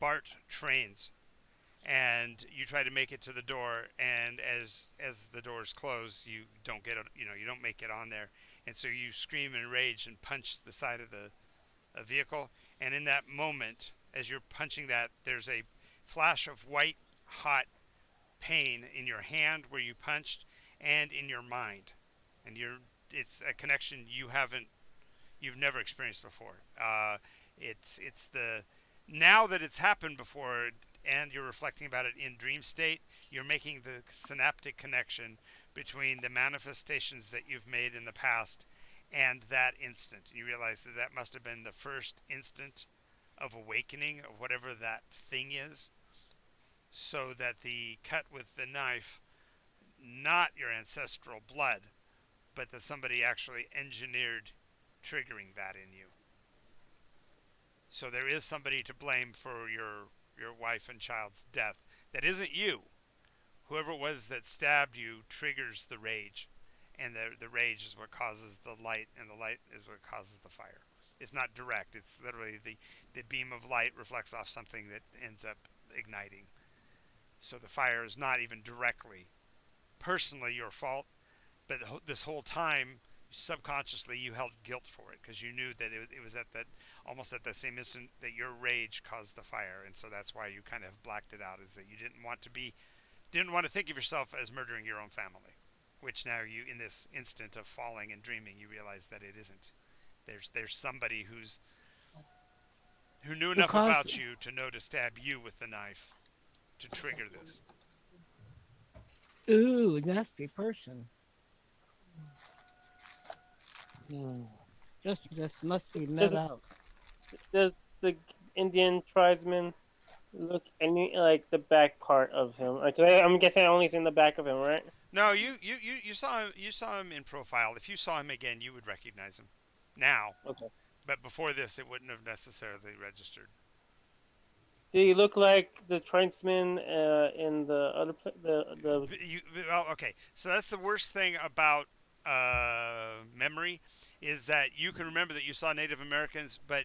BART trains, and you try to make it to the door, and as the doors close, you don't get it, you don't make it on there, and so you scream in rage and punch the side of the a vehicle, and in that moment, as you're punching that, there's a flash of white hot pain in your hand where you punched, and in your mind, and it's a connection you've never experienced before. It's the now that it's happened before, and you're reflecting about it in dream state, you're making the synaptic connection between the manifestations that you've made in the past and that instant. You realize that that must have been the first instant of awakening of whatever that thing is, so that the cut with the knife, not your ancestral blood, but that somebody actually engineered triggering that in you. So there is somebody to blame for your wife and child's death. That isn't you. Whoever it was that stabbed you triggers the rage, and the rage is what causes the light, and the light is what causes the fire. It's not direct. It's literally the beam of light reflects off something that ends up igniting. So the fire is not even directly, personally your fault, but this whole time, subconsciously, you held guilt for it because you knew that it was at that almost at the same instant that your rage caused the fire, and so that's why you kind of blacked it out, is that you didn't want to think of yourself as murdering your own family, which now you, in this instant of falling and dreaming, you realize that it isn't. There's somebody who knew enough about you to know to stab you with the knife to trigger this. Ooh, nasty person. Just must be met out. Does the Indian tribesman look any like the back part of him? Like, I'm guessing I only seen the back of him, right? No, you saw him in profile. If you saw him again, you would recognize him now. Okay. But before this, it wouldn't have necessarily registered. Did he look like the tribesman in the other the? Well, okay. So that's the worst thing about memory, is that you can remember that you saw Native Americans, but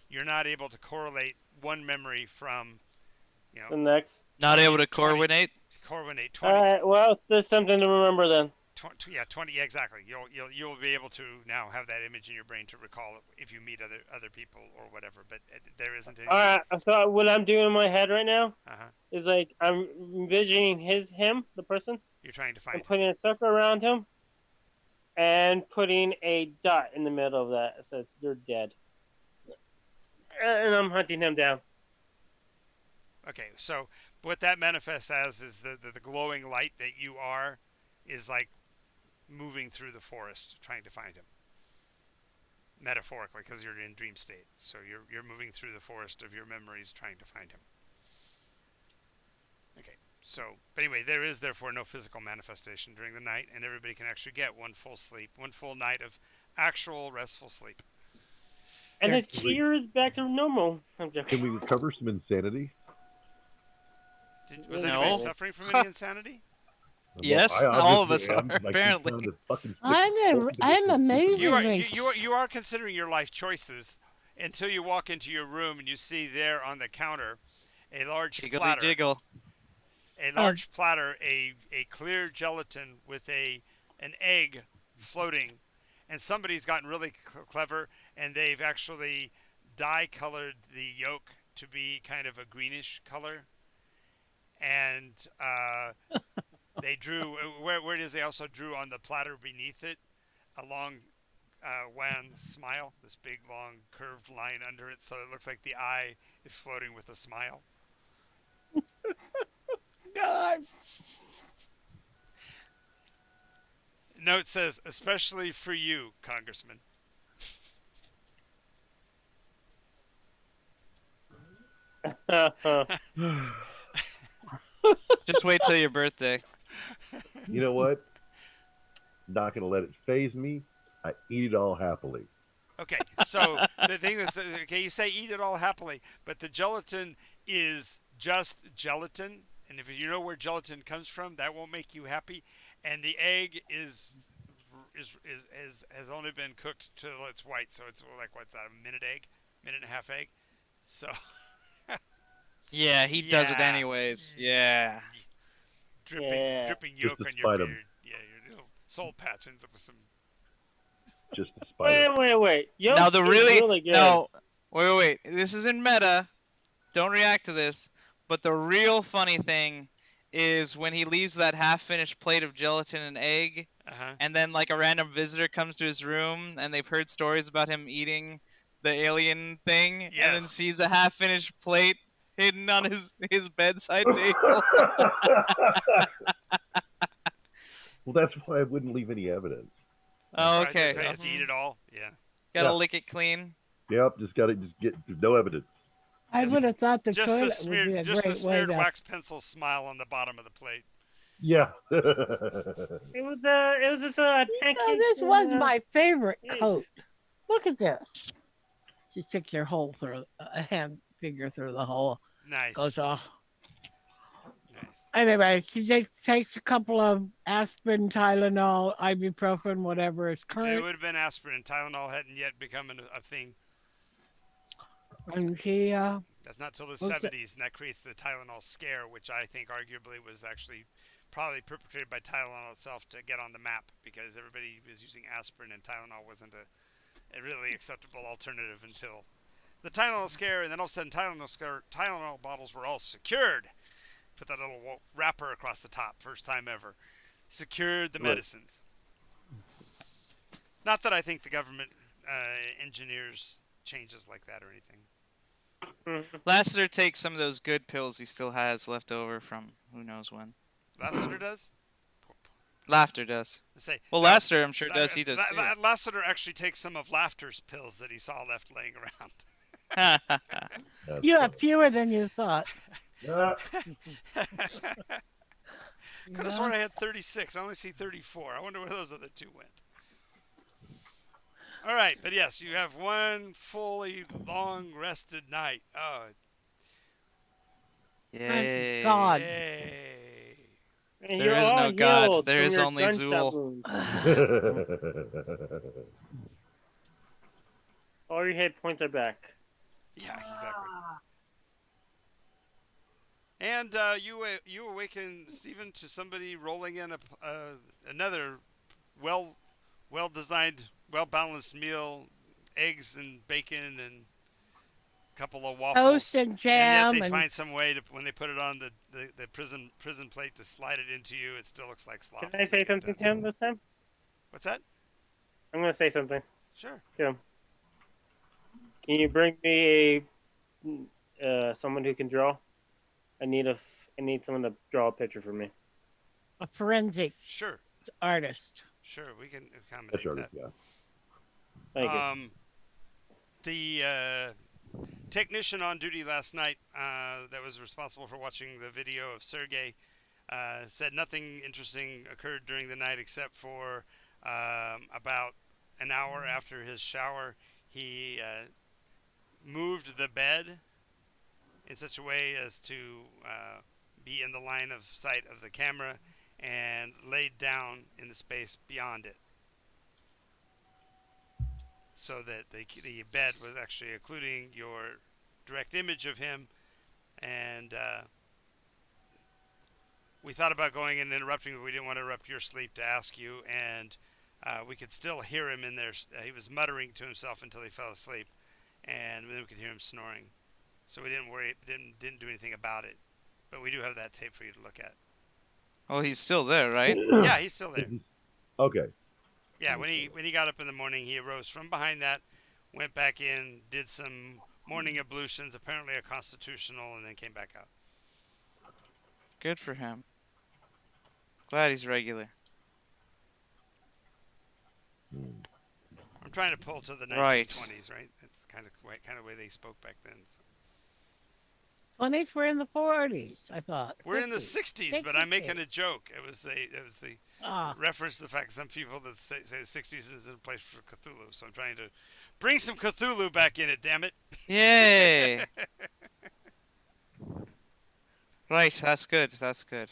you're not able to correlate one memory from, the next. Not able to coordinate. Coordinate 20. All right. Well, there's something to remember then. 20, yeah, 20. Yeah, exactly. You'll be able to now have that image in your brain to recall it if you meet other people or whatever. But there isn't anything. All right. So what I'm doing in my head right now is like I'm envisioning him, the person. You're trying to find. And putting a circle around him, and putting a dot in the middle of that. It says you're dead. And I'm hunting him down. Okay, so what that manifests as is the glowing light that you are is like moving through the forest trying to find him. Metaphorically, because you're in dream state. So you're moving through the forest of your memories trying to find him. Okay, so, but anyway, there is therefore no physical manifestation during the night, and everybody can actually get one full night of actual restful sleep. And his tear is back to normal. I'm joking. Can we recover some insanity? Was anybody suffering from any insanity? Yes, all of us are, apparently. I'm amazing. You are considering your life choices until you walk into your room and you see there on the counter a large platter. Jiggle. A large platter, a clear gelatin with an egg floating, and somebody's gotten really clever, and they've actually dye-colored the yolk to be kind of a greenish color, and they drew where it is. They also drew on the platter beneath it a long wan smile, this big long curved line under it, so it looks like the eye is floating with a smile. God. Note says, especially for you, Congressman. Just wait till your birthday. You know what? Not going to let it faze me. I eat it all happily. Okay, so the thing is, okay, you say eat it all happily, but the gelatin is just gelatin, and if you know where gelatin comes from, that won't make you happy. And the egg has only been cooked till it's white, so it's like what's that, a minute and a half egg. So Yeah, he does it Yeah. anyways. Yeah. Yeah. Dripping Just yolk to on your spite 'em. beard. Yeah, your little soul patch ends up with some. Just to spite him. Wait. Yolk Now the is really good. no. Wait. This isn't meta. Don't react to this. But the real funny thing is when he leaves that half-finished plate of gelatin and egg, Uh-huh. and then like a random visitor comes to his room and they've heard stories about him eating the alien thing, and then Yes. sees a half-finished plate hidden on his bedside table. Well, that's why I wouldn't leave any evidence. Oh, Right, okay. Has to eat it all. Yeah. Gotta Yeah. lick it clean. Yep, just get no evidence. I would have thought the Just the toilet would be a just the great way smeared to. wax pencil smile on the bottom of the plate. Yeah. It was just a pancake. This was my favorite eggs. coat. Look at this. She sticks her hole through a hand finger through the hole. Nice. Goes off. Nice. Anyway, she takes a couple of aspirin, Tylenol, ibuprofen, whatever is It current, would have been aspirin. Tylenol hadn't yet become a thing. and she That's not till the Okay. 70s, and that creates the Tylenol scare, which I think arguably was actually probably perpetrated by Tylenol itself to get on the map, because everybody was using aspirin and Tylenol wasn't a really acceptable alternative until the Tylenol scare, and then all of a sudden Tylenol bottles were all secured. Put that little wrapper across the top, first time ever. Secured the Right. medicines. Not that I think the government engineers changes like that or anything. Lassiter takes some of those good pills he still has left over from who knows when. Lassiter does? Laughter does. Say, Well, no, Lassiter, I'm sure does. He does too. Lassiter actually takes some of Laughter's pills that he saw left laying around. That's you have funny. fewer than you thought. Ah, Could have sworn I had 36. I only see 34. I wonder where those other two went. All right, but yes, you have one fully long rested night. Oh, Yay. God. yay. And There you're is no all God, healed there from is your only gunshot Zool. wounds. All your hit points are back. Yeah, exactly. And you awaken, Stephen, to somebody rolling in another well designed, well balanced meal, eggs and bacon and a couple of waffles. Toast and jam. And yet they And find some way to, when they put it on the prison plate, to slide it into you. It still looks like slop. Can I say something to him this time? What's that? I'm gonna say something Sure. to him. Can you bring me someone who can draw? I need someone to draw a picture for me. a forensic Sure. artist. Sure. We can accommodate that's sure, that. yeah. Thank you. The technician on duty last night that was responsible for watching the video of Sergey said nothing interesting occurred during the night except for about an hour after his shower, he moved the bed in such a way as to be in the line of sight of the camera and laid down in the space beyond it, so that the bed was actually occluding your direct image of him. And we thought about going and interrupting, but we didn't want to interrupt your sleep to ask you. And we could still hear him in there. He was muttering to himself until he fell asleep, and then we could hear him snoring. So we didn't worry, didn't do anything about it. But we do have that tape for you to look at. Oh, he's still there, right? Yeah, he's still there. Okay. Yeah, when he got up in the morning, he arose from behind that, went back in, did some morning ablutions, apparently a constitutional, and then came back out. Good for him. Glad he's regular. I'm trying to pull to the 1920s, Right. right? That's kind of the way they spoke back then. So. 20s were in the 40s, I thought. We're in the 50s. 60s, but I'm making a joke. It was a Ah, reference to the fact that some people that say the 60s is a place for Cthulhu. So I'm trying to bring some Cthulhu back in it. Damn it! Yay! Right, that's good. That's good.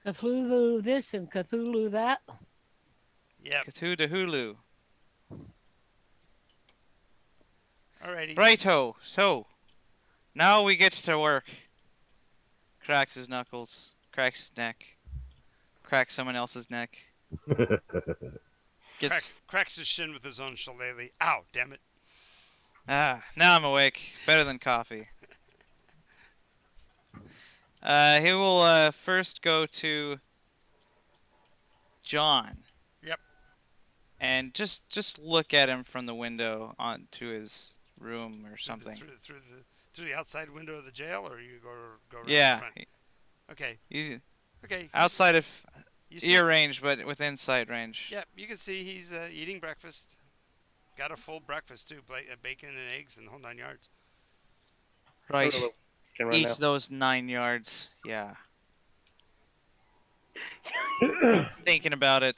Cthulhu this and Cthulhu that. Yep. Cthulhu to Hulu. Alrighty. Righto. So, now we get to work. cracks his knuckles, cracks his neck, cracks someone else's neck. Gets Cracks his shin with his own shillelagh. Ow, damn it. now I'm awake. Better than coffee. He will first go to John. Yep. And just look at him from the window onto his room or something. Through the outside window of the jail, or you go around the Yeah. front? Okay. He's Okay. outside of You see, ear range, but within sight range. Yep, you can see he's eating breakfast. Got a full breakfast too, bacon and eggs and the whole 9 yards. Right. Right Each now. those 9 yards. Yeah. Thinking about it.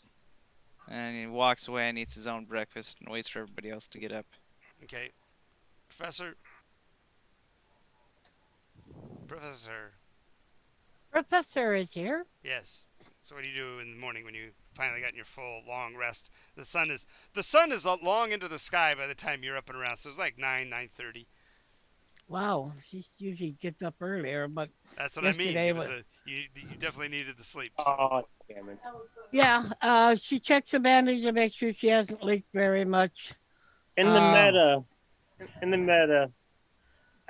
And he walks away and eats his own breakfast and waits for everybody else to get up. Okay, Professor. Professor is here. Yes. So what do you do in the morning when you finally gotten your full long rest? The sun is long into the sky by the time you're up and around. So it's like 9:30. Wow, she usually gets up earlier, but That's what I mean. Yesterday It was was- you definitely needed the sleep. So. Oh, damn it. yeah, she checks the bandage to make sure she hasn't leaked very much. In the meta,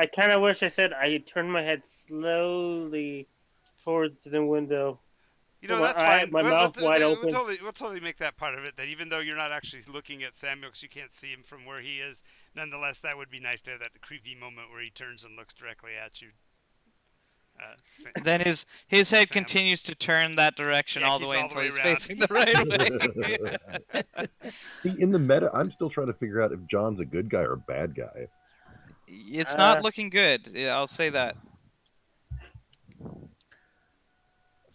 I kind of wish I said I turned my head slowly towards the window. You know, Well, that's fine. my mouth wide open. We'll totally make that part of it. That even though you're not actually looking at Samuel, because you can't see him from where he is, nonetheless, that would be nice to have that creepy moment where he turns and looks directly at you. Then his head Sam. continues to turn that direction Yeah, all the keeps way all the until way he's around. facing the right way. See, in the meta, I'm still trying to figure out if John's a good guy or a bad guy. It's not looking good. Yeah, I'll say that.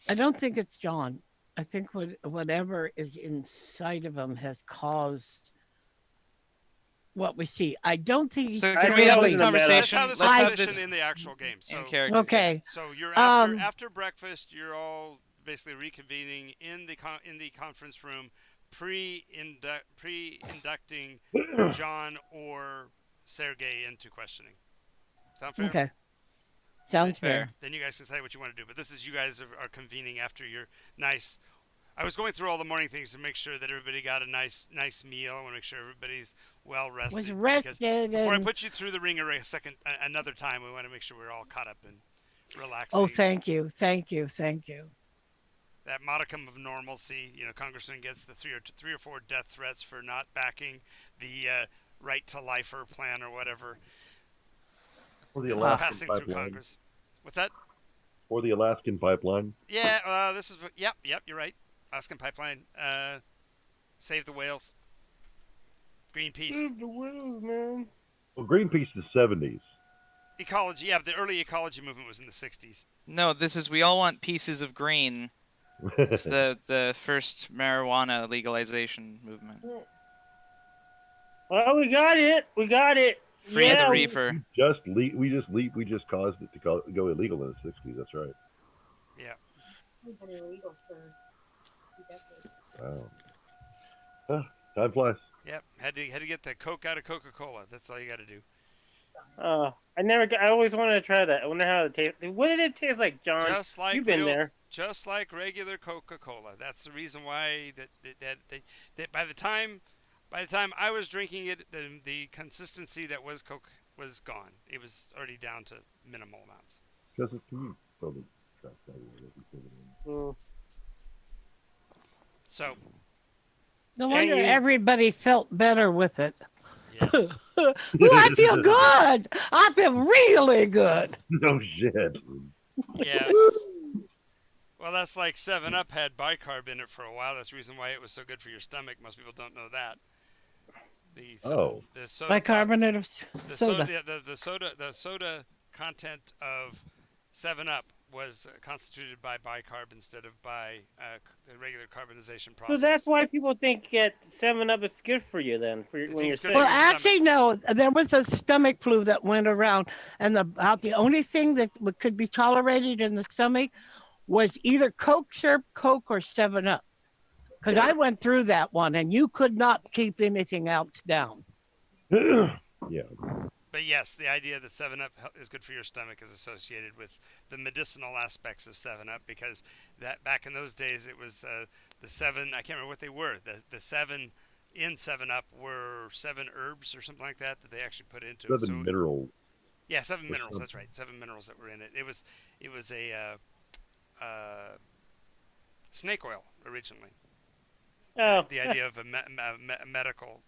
I don't think it's John. I think whatever is inside of him has caused what we see. I don't think he's So I can we have know this in the meta. Let's conversation? have this Let's have conversation this in the actual game. So, in character. okay. so you're Um, after breakfast. You're all basically reconvening in the conference room, pre-inducting John or Sergey into questioning. Sound fair? Okay. Sounds fair. Then you guys decide what you want to do. But this is you guys are convening after your nice. I was going through all the morning things to make sure that everybody got a nice meal. I want to make sure everybody's well rested. Was because rested Before I and put you through the ringer another time, we want to make sure we're all caught up and relaxing. oh, thank you. That modicum of normalcy. You know, Congressman gets the three or four death threats for not backing the right to lifer plan or whatever. Or the It's Alaskan passing through pipeline. Congress. What's that? Or the Alaskan pipeline. Yeah, this is. Yep, you're right. Alaskan pipeline. Save the whales. Greenpeace. Save the whales, man. Well, Greenpeace is 70s. Ecology. Yeah, the early ecology movement was in the 60s. No, this is we all want pieces of green. It's the first marijuana legalization movement. Well, we got it. Free Yeah, the we- reefer. We just caused it to go illegal in the 60s. That's right. Yeah. Wow. Time flies. Yep. Had to get the Coke out of Coca-Cola. That's all you got to do. I always wanted to try that. I wonder how it tastes. What did it taste like, John? Just like You've been real- there. Just like regular Coca-Cola. That's the reason why that by the time I was drinking it, the consistency that was Coke was gone. It was already down to minimal amounts. Because it's you. Probably track that Mm. So no Can wonder you- everybody felt better with it. yes. Ooh, I feel good. I feel really good. No shit. Yeah. Well, that's like 7-Up had bicarb in it for a while. That's the reason why it was so good for your stomach. Most people don't know that. The soda Bicarbonate of the soda. the soda content of 7-Up was constituted by bicarb instead of by the regular carbonization So process. that's why people think that 7-Up is good for you then, They when think you're it's good sick. for Well, your stomach. actually, no. There was a stomach flu that went around, and about the only thing that could be tolerated in the stomach was either Coke, syrup, Coke, or 7-Up. Because I went through that one, and you could not keep anything else down. Yeah. But yes, the idea that 7 Up is good for your stomach is associated with the medicinal aspects of 7 Up, because that back in those days it was the seven. I can't remember what they were. The seven in 7 Up were 7 herbs or something like that they actually put into it. So 7 minerals. yeah, 7 minerals. something. That's right. 7 minerals that were in it. It was a snake oil originally. Oh, The idea of a medical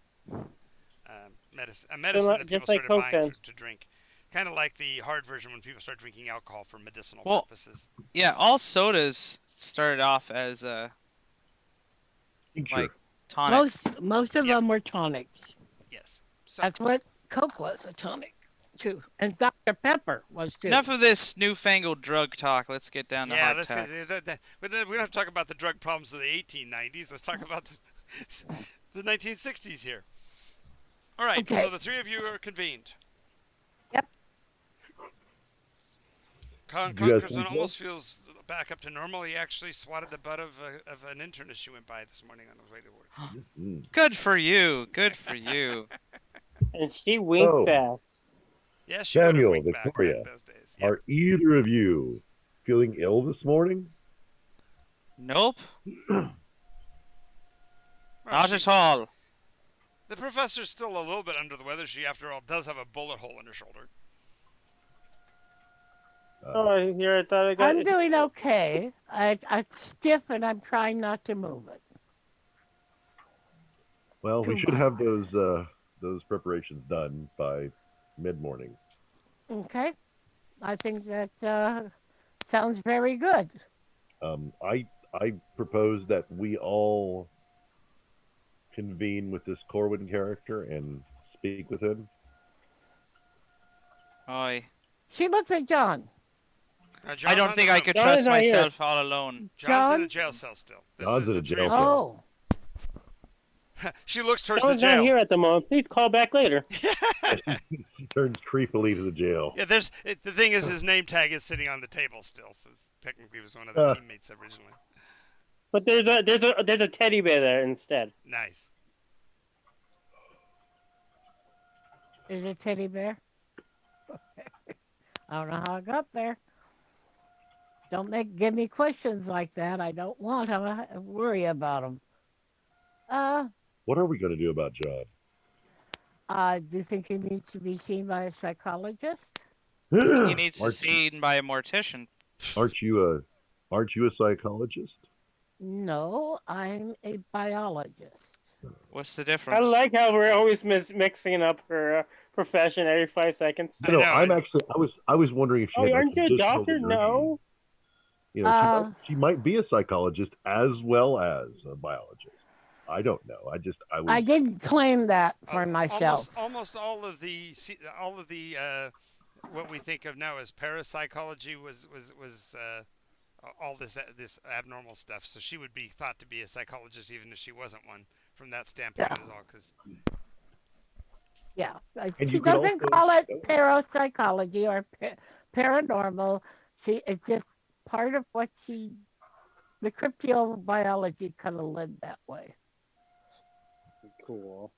medicine, a So medicine like- that people just like started Coke buying then. to drink. Kind of like the hard version when people start drinking alcohol for medicinal Well- purposes. Yeah, all sodas started off as Tincture. like tonics. Most of Yep. them were tonics. Yes. So That's what Coke was, a tonic too, and Dr Pepper was too. Enough of this newfangled drug talk. Let's get down to yeah, hard let's facts. but we don't have to talk about the drug problems of the 1890s. Let's talk about the 1960s here. All right. Okay. So the three of you are convened. Yep. Do you guys Congressman think so? almost feels back up to normal. He actually swatted the butt of an internist she went by this morning on his way to work. Mm. Good for you. Good for you. and she winked Oh. fast. Yeah, she would have Samuel, winked back Victoria, in those days. Yep. Are either of you feeling ill this morning? Nope. Well, Not she's- at all. The professor's still a little bit under the weather. She, after all, does have a bullet hole in her shoulder. Oh, here I thought I got. I'm doing okay. I'm stiff and I'm trying not to move it. Well, we Too should much. have those preparations done by mid-morning. Okay, I think that sounds very good. I propose that we all convene with this Corwin character and speak with him. Oi. She looks at John. John's I don't on think the I room. could John trust is not here. myself all alone. John's in John? a jail cell still. This John's is in the a three jail of cell. you. Oh, She looks towards Someone's the not jail. here at the moment. Please call back later. He turns creepily to the jail. Yeah, the thing is, his name tag is sitting on the table still. So technically, he was one of the teammates originally. But there's a teddy bear there instead. Nice. is it teddy bear? I don't know how I got there. Don't give me questions like that. I don't want to worry about them. What are we going to do about John? Do you think he needs to be seen by a psychologist? He needs to Aren't- be seen by a mortician. Aren't you a psychologist? No, I'm a biologist. What's the I difference? like how we're always mixing up her profession every 5 seconds. I No, know, I'm it- actually. I was wondering if she. Oh, had, like, aren't you a additional doctor? degrees. No. You know, Uh, she might be a psychologist as well as a biologist. I don't know. I was. I didn't claim that for Al- myself. Almost all of the what we think of now as parapsychology was all this abnormal stuff. So she would be thought to be a psychologist even if she wasn't one from that standpoint Yeah. as all. Because Yeah, And she you could doesn't also- call it parapsychology or paranormal. It's just part of what the cryptobiology kind of led that way. Cool.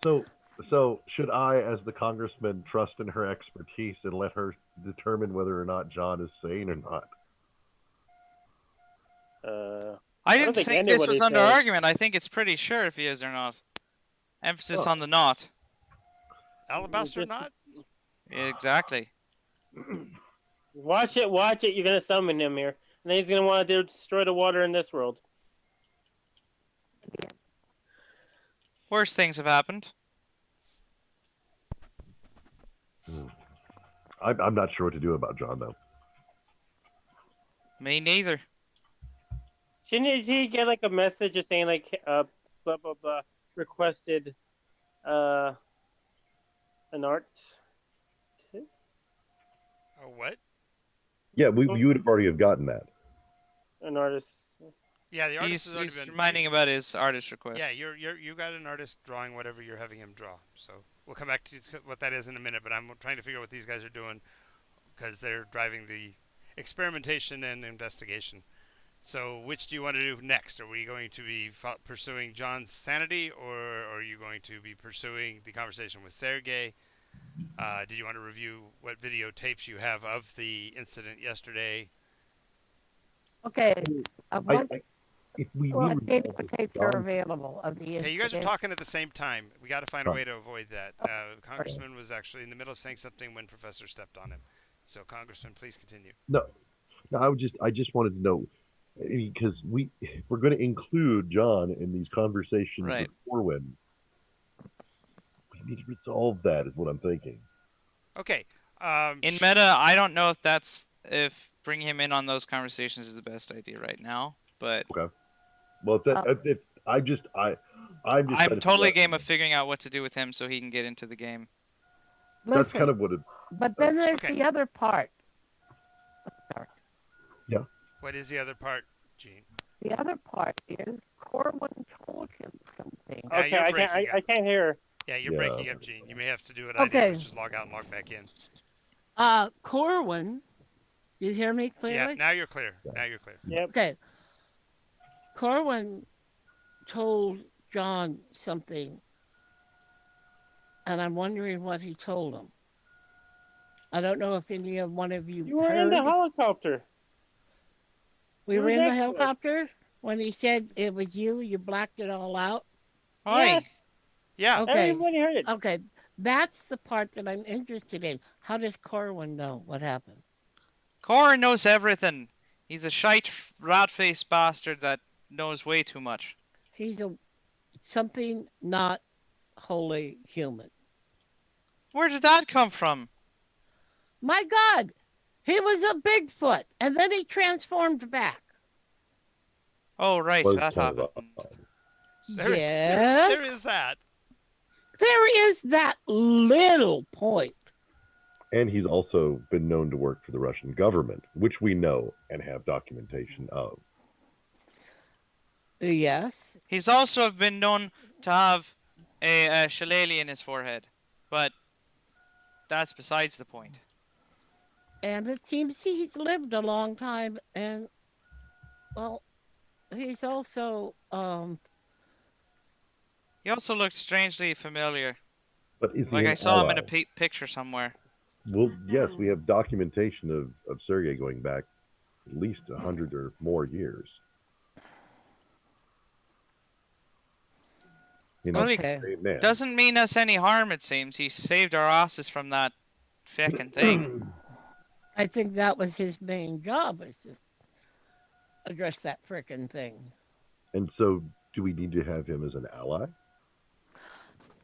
So should I, as the congressman, trust in her expertise and let her determine whether or not John is sane or not? I don't didn't think think this was anybody's under saying- argument. I think it's pretty sure if he is or not. Emphasis Oh. on the not. alabaster just- knot. Exactly. Watch it. You're gonna summon him here, and then he's gonna want to destroy the water in this world. Worse things have happened. I'm not sure what to do about John though. Me neither. Shouldn't he get like a message just saying like blah blah blah requested an artist? Oh, what? Yeah, you would have already have gotten that. An artist. Yeah, the artist He's, has already he's been reminding about his artist request. Yeah, you got an artist drawing whatever you're having him draw. So we'll come back to what that is in a minute. But I'm trying to figure out what these guys are doing because they're driving the experimentation and investigation. So which do you want to do next? Are we going to be pursuing John's sanity, or are you going to be pursuing the conversation with Sergey? Did you want to review what videotapes you have of the incident yesterday? Okay. I, What if we what resolve tapes this, are John, available of the Okay, you guys are incident? talking at the same time. We got to find a Fine. way to avoid that. Congressman was actually in the middle of saying something when Professor stepped on him. So, Congressman, please continue. no, no, I just wanted to know because we're going to include John in these conversations Right. with Corwin. We need to resolve that, is what I'm thinking. Okay. In meta, I don't know if bringing him in on those conversations is the best idea right now, but Well, if I'm just trying I'm to figure totally out- game of figuring out what to do with him so he can get into the game. That's Listen, kind of what it. but then there's Okay. the other part. What is the other part, Gene? The other part is Corwin told him something. Now Okay, you're I breaking can't. I up. can't hear. Yeah, you're Yeah. breaking up, Gene. You may have to do what I did, Okay. which is log out and log back in. Corwin, you hear me Yeah, clearly? now you're clear. Yeah. Now you're clear. Yep. Okay. Corwin told John something, and I'm wondering what he told him. I don't know if any of one of you You were heard. in the helicopter. We you were were in the next to it. helicopter when he said it was you blacked it all out. Oi, Yes. Yeah. Okay. Everybody heard it. Okay, that's the part that I'm interested in. How does Corwin know what happened? Corin knows everything. He's a shite, rat-faced bastard that knows way too much. He's something not wholly human. Where did that come from? My God, he was a Bigfoot, and then he transformed back. Oh, right, Was that kind of happened. Yes, There is that. there is that little point. And he's also been known to work for the Russian government, which we know and have documentation of. Yes, He's also been known to have a shillelagh in his forehead, but that's besides the point. and it seems he's lived a long time, and well, he's also He also looked strangely familiar. But is he Like an I saw him in a ally? picture somewhere. Well, yes, we have documentation of Sergei going back at least 100 or more years. You know, Well, he okay. same man. doesn't mean us any harm, it seems. He saved our asses from that feckin' thing. I think that was his main job, is to address that frickin' thing. And so, do we need to have him as an ally?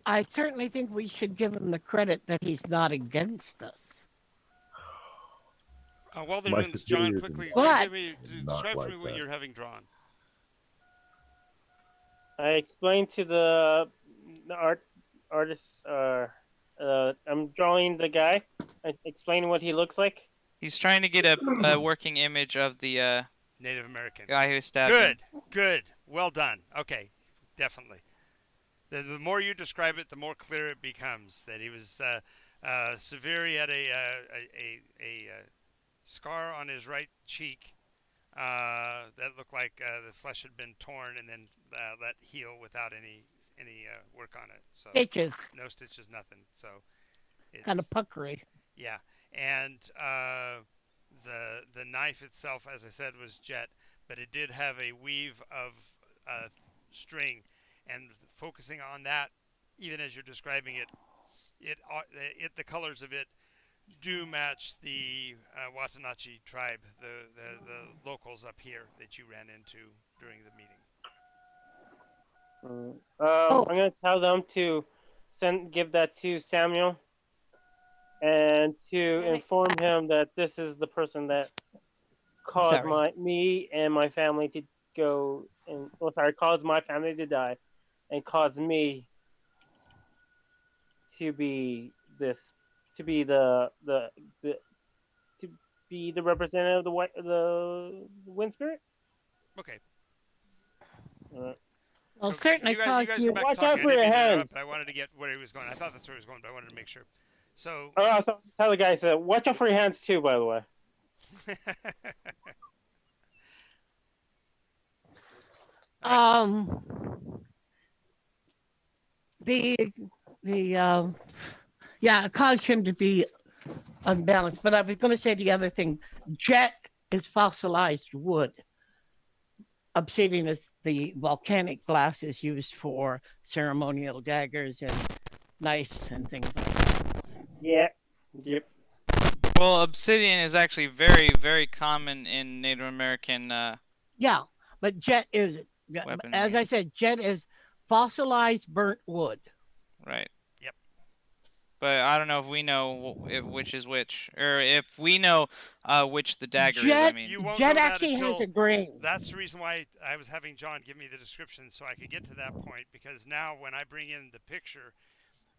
I certainly think we should give him the credit that he's not against us. While they're My doing this, John, superiors quickly, But- not describe for like me what that. you're having drawn. I explained to the artist. I'm drawing the guy. I explain what he looks like. He's trying to get a working image of the Native American. guy who stabbed him. Good. Well done. Okay, definitely. The more you describe it, the more clear it becomes that he was severe. He had a scar on his right cheek that looked like the flesh had been torn and then let heal without any work on it. So Stitches, no stitches, nothing. So it's kind of puckery. yeah, and the knife itself, as I said, was jet, but it did have a weave of string, and focusing on that, even as you're describing it, the colors of it do match the Watanabe tribe, the locals up here that you ran into during the meeting. Oh. I'm gonna tell them to give that to Samuel, and to inform him that this is the person that caused Sorry. me and my family to go and caused my family to die, and caused me to be the representative of the wind spirit. Okay. Well, certainly you guys caused go you. back Watch to talking. out for I didn't your mean to interrupt, hands. but I wanted to get where he was going. I thought that's where he was going, but I wanted to make sure. So. Oh, I thought tell the guys watch out for your hands too. By the way. The Yeah, it caused him to be unbalanced. But I was going to say the other thing. Jet is fossilized wood. Obsidian is the volcanic glass is used for ceremonial daggers and knives and things like that. Yeah. Yep. Well, obsidian is actually very, very common in Native American Yeah, but jet is, weaponry. as I said, jet is fossilized burnt wood. Right. Yep. But I don't know if we know which is which, or if we know which the dagger is. I Jet, mean, You won't jet know that actually has until. a grain. That's the reason why I was having John give me the description so I could get to that point, because now when I bring in the picture,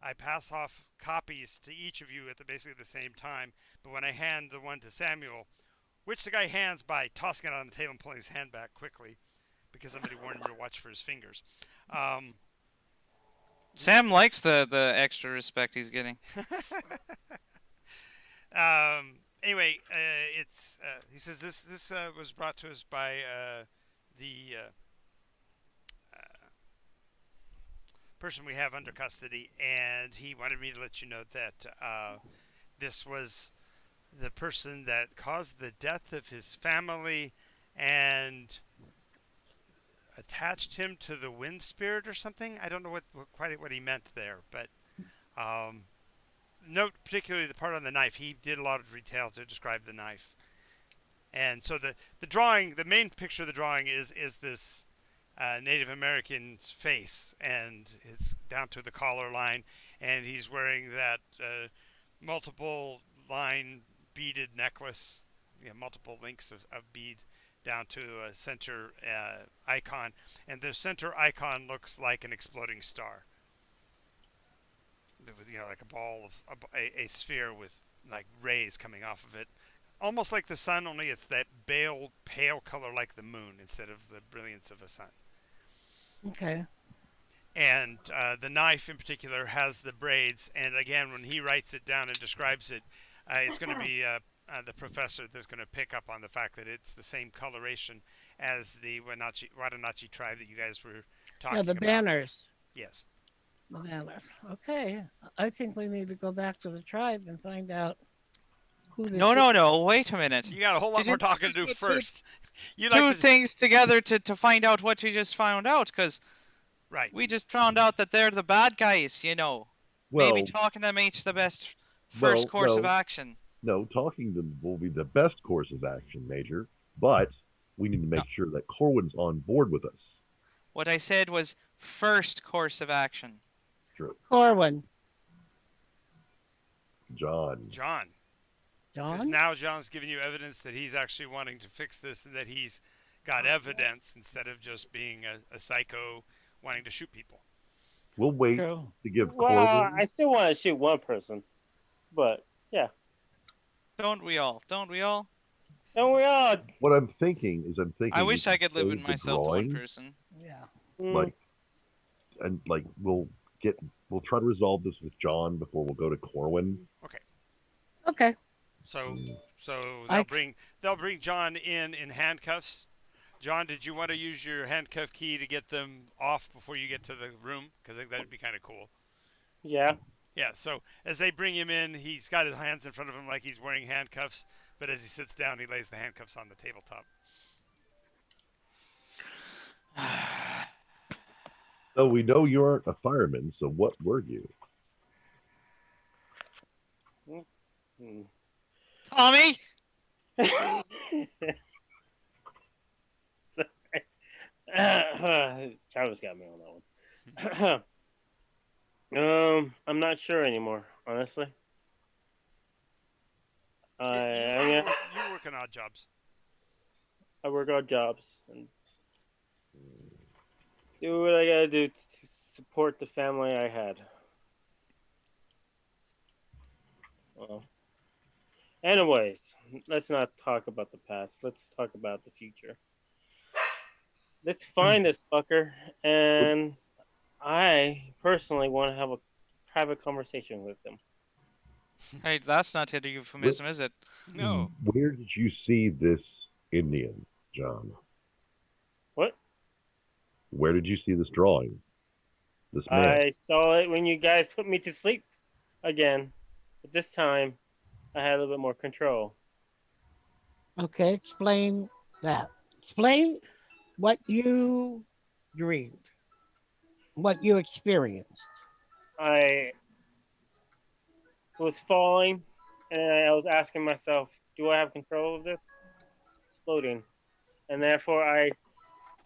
I pass off copies to each of you at basically the same time. But when I hand the one to Samuel, which the guy hands by tossing it on the table and pulling his hand back quickly, because somebody warned him to watch for his fingers. Sam likes the extra respect he's getting. Anyway, it's he says this was brought to us by the person we have under custody, and he wanted me to let you know that this was the person that caused the death of his family and attached him to the wind spirit or something. I don't know quite what he meant there, but note particularly the part on the knife. He did a lot of detail to describe the knife. And so the drawing, the main picture of the drawing is this Native American's face, and it's down to the collar line, and he's wearing that multiple line beaded necklace, multiple links of bead down to a center icon, and the center icon looks like an exploding star. With, like a ball of a sphere with like rays coming off of it, almost like the sun, only it's that pale color like the moon instead of the brilliance of a sun. Okay. And the knife in particular has the braids, and again, when he writes it down and describes it, it's going to be the professor that's going to pick up on the fact that it's the same coloration as the Wadanachi tribe that you guys were talking Yeah, the about. banners. Yes. The banners. Okay. I think we need to go back to the tribe and find out who this is. No. Wait a minute. You got a whole lot Did more you talking to do just first. You Two like to, things together to find out what we just found out, because right? we just found out that they're the bad guys. Well, Maybe talking them ain't the best first course of no. action. No, talking to them will be the best course of action, Major. But we need to make sure that Corwin's on board with us. What I said was first course of action. True. Corwin. John. Because John? now John's giving you evidence that he's actually wanting to fix this, and that he's got evidence instead of just being a psycho wanting to shoot people. We'll wait True. to give Well, Corwin. I still want to shoot one person, but yeah. Don't we all? Don't we all? What I'm thinking is, I we wish I could save limit the myself to one drawing, person. Yeah. Like, and like we'll try to resolve this with John before we'll go to Corwin. Okay. So I- they'll bring John in handcuffs. John, did you want to use your handcuff key to get them off before you get to the room? Because I think that'd be kind of cool. Yeah. Yeah, so as they bring him in, he's got his hands in front of him like he's wearing handcuffs, but as he sits down, he lays the handcuffs on the tabletop. So we know you aren't a fireman, so what were you? Tommy! Travis got me on that one. I'm not sure anymore, honestly. You work in odd jobs. I work odd jobs and do what I gotta do to support the family I had. Well, anyways, let's not talk about the past. Let's talk about the future. Let's find this fucker, and I personally want to have a private conversation with him. Hey, that's not a euphemism, is it? No. Where did you see this Indian, John? What? Where did you see this drawing? This man. I saw it when you guys put me to sleep. again, but this time I had a little bit more control. Okay, explain that. Explain what you dreamed, what you experienced. I was falling, and I was asking myself, "Do I have control of this?" It's floating, and therefore I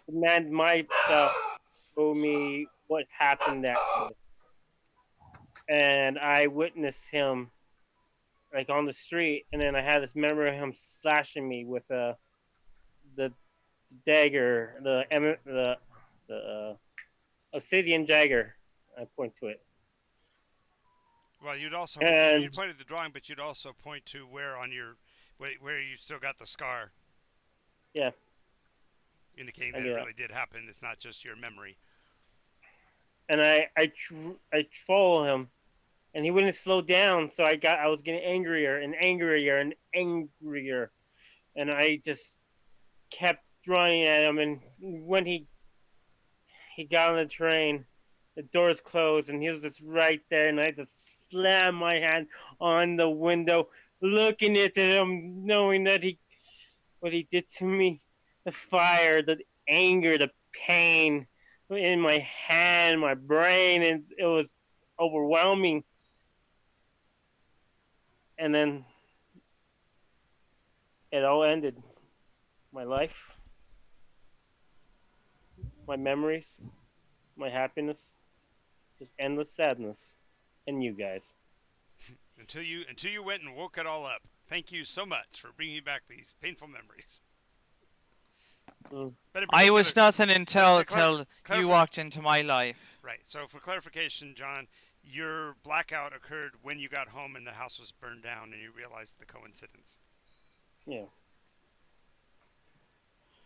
demand myself show me what happened that day. And I witnessed him like on the street, and then I had this memory of him slashing me with the dagger, the obsidian dagger. I point to it, Well, you'd also you and pointed the drawing, but you'd also point to where on your where you still got the scar, yeah, indicating I that do it that. really did happen. It's not just your memory. And I follow him, and he wouldn't slow down. So I was getting angrier and angrier and angrier, and I just kept running at him. And when he got on the train, the doors closed, and he was just right there, and I just slammed my hand on the window, looking at him, knowing that what he did to me, the fire, the anger, the pain in my hand, my brain, and it was overwhelming. And then it all ended. My life, my memories, my happiness, just endless sadness, and you guys. Until you went and woke it all up. Thank you so much for bringing back these painful memories. Mm. But in I particular, was nothing until you clarif- walked into my life. right. So for clarification, John, your blackout occurred when you got home and the house was burned down, and you realized the coincidence Yeah.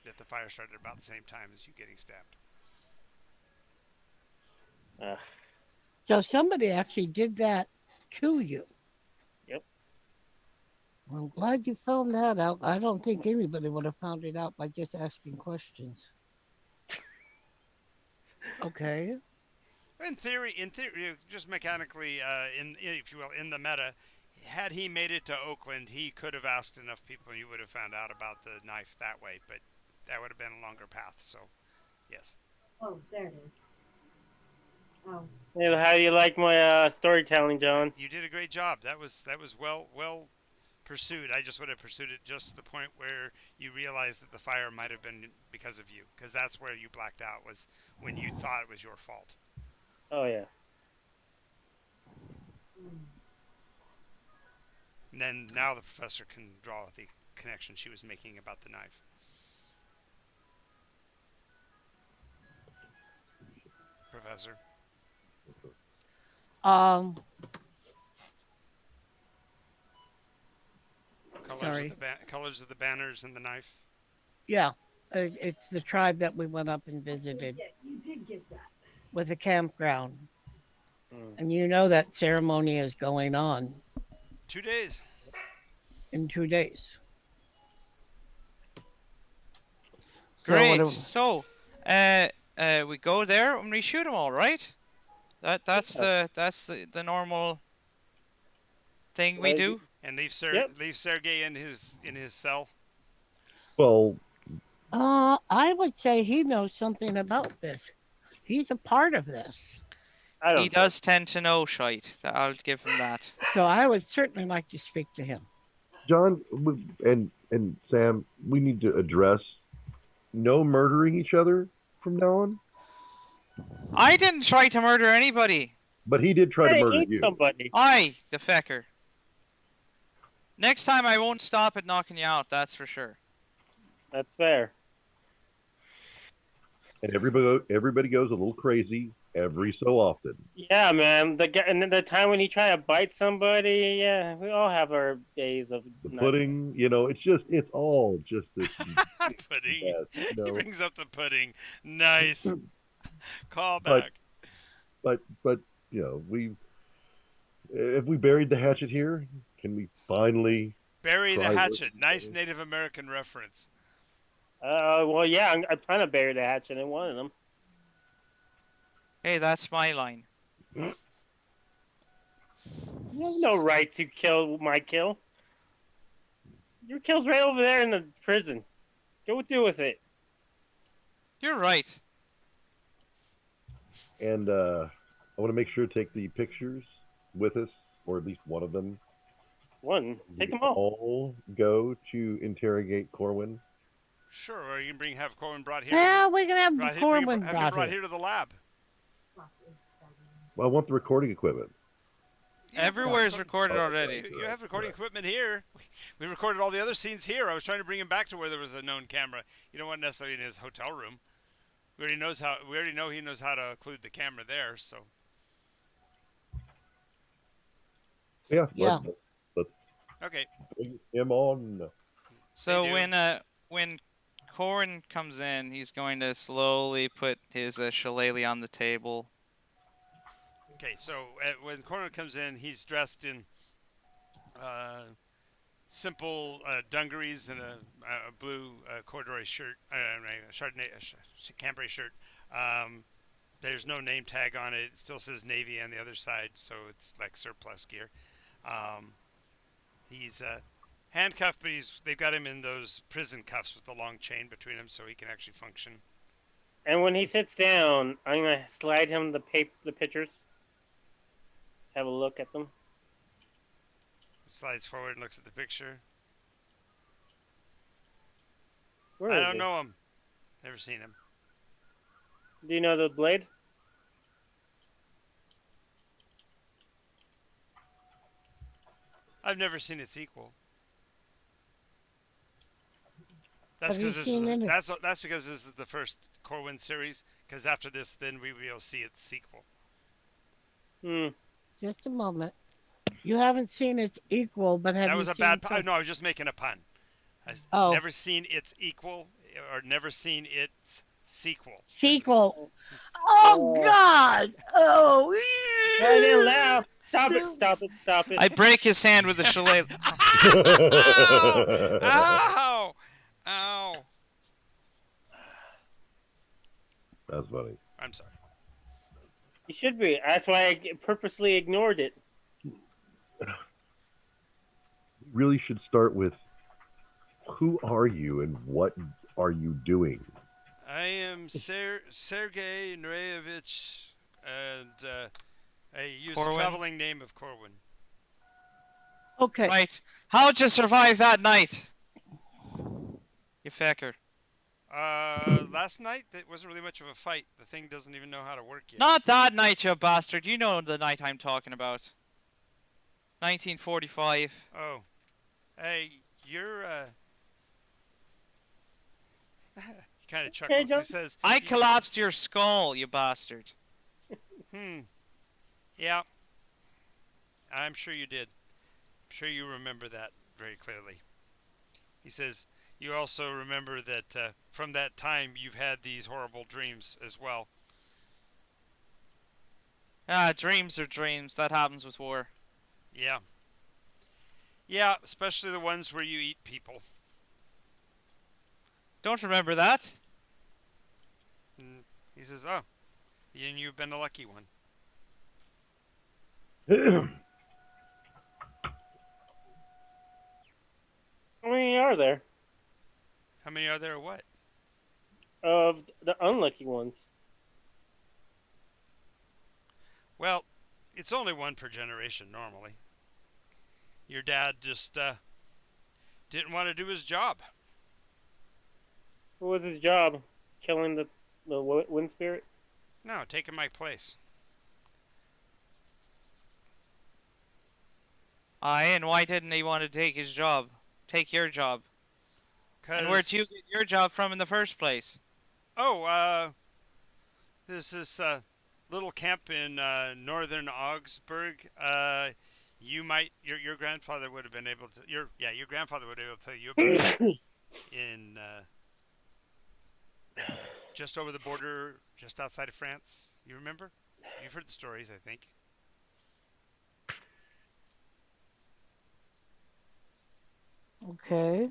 that the fire started about the same time as you getting stabbed. Uh, So somebody actually did that to you. yep. I'm glad you found that out. I don't think anybody would have found it out by just asking questions. Okay. In theory, just mechanically, if you will, in the meta, had he made it to Oakland, he could have asked enough people, and you would have found out about the knife that way. But that would have been a longer path. So, yes. Oh, there it is. Oh, Hey, how do you like my storytelling, John? You did a great job. That was well pursued. I just would have pursued it just to the point where you realized that the fire might have been because of you, because that's where you blacked out, was when you thought it was your fault. Oh yeah. mm. And then now the professor can draw the connection she was making about the knife. Professor, Um, colors sorry. of the colors of the banners and the knife. Yeah, it's the tribe that we went up and visited You did get that. with a campground. Mm. And you know that ceremony is going on 2 days. in 2 days. So what? Great. So, we go there and we shoot them all, right? That's the normal thing we Right. do. And Yep. leave Sergey in his cell. Well, I would say he knows something about this. He's a part of this. I don't. He does tend to know shite. I'll give him that. So I would certainly like to speak to him. John and Sam, we need to address no murdering each other from now on. I didn't try to murder anybody. But he did try to I murder hate you. somebody. I, the fecker. Next time I won't stop at knocking you out, that's for sure. That's fair. And everybody goes a little crazy every so often. Yeah, man. And the time when he tried to bite somebody, yeah, we all have our days of The nuts. pudding, it's all just this. Pudding. Yes, He brings up the pudding. Nice. Call back. But have we buried the hatchet here? Can we finally Bury the try hatchet. working Nice together? Native American reference. Well, yeah, I plan to bury the hatchet in one of them. Hey, that's my line. You have no right to kill my kill. Your kill's right over there in the prison. Go do with it. You're right. And I want to make sure to take the pictures with us, or at least one of them. One. Take We them all. all go to interrogate Corwin. Sure, or you can have Corwin brought here. Yeah, we can have Have Corwin him brought brought here. here to the lab. Well, I want the recording equipment. Everywhere's recorded Oh, already. right. You have recording equipment here. We recorded all the other scenes here. I was trying to bring him back to where there was a known camera. You don't want necessarily in his hotel room. We already know he knows how to occlude the camera there. So Yeah. Yeah. Let's okay, bring him on. So They do. when Corwin comes in, he's going to slowly put his shillelagh on the table. okay. So when Corwin comes in, he's dressed in simple dungarees and a blue corduroy shirt, Chardonnay Cambrai shirt. There's no name tag on it. It still says Navy on the other side, so it's like surplus gear. He's handcuffed, but they've got him in those prison cuffs with the long chain between them, so he can actually function. And when he sits down, I'm gonna slide him the pictures. Have a look at them. Slides forward and looks at the picture. Where I is don't he? know him. Never seen him. Do you know the blade? I've never seen its equal. That's Have you because seen any? that's because this is the first Corwin series. Because after this, then we will see its sequel. Hmm. Just a moment. You haven't seen its equal, but have That you was a seen bad some- pun. No, I was just making a pun. I've Oh. never seen its equal or never seen its sequel. sequel? Oh God! Oh. I didn't laugh. Stop it! Stop it! Stop it! I break his hand with the shillelagh. Ow! Ow! Ow! That's funny. I'm sorry. You should be. That's why I purposely ignored it. Really should start with who are you and what are you doing? I am Sergei Nureevich, and I use Corwin? the traveling name of Corwin. Okay. Right. How'd you survive that night? You fecker. Last night, it wasn't really much of a fight. The thing doesn't even know how to work yet. Not that night, you bastard. You know the night I'm talking about. 1945. Oh. Hey, you're, he kind of chuckles. He John. says, I collapsed your skull, you bastard. Yeah. I'm sure you did. I'm sure you remember that very clearly. He says, you also remember that from that time you've had these horrible dreams as well. Ah, dreams are dreams. That happens with war. Yeah. Yeah, especially the ones where you eat people. Don't remember that. And he says, oh, and you've been a lucky one. How many are there How many are there or what? of the unlucky ones? Well, it's only one per generation normally. Your dad just didn't want to do his job. What was his job? Killing the wind spirit? No, taking my place. Aye, and why didn't he want to take his job? Take your job? And where'd you get your job from in the first place? Oh, there's this little camp in northern Augsburg. Your grandfather would have been able to. Your grandfather would have been able to tell you about it. In just over the border, just outside of France. You remember? You've heard the stories, I think. Okay.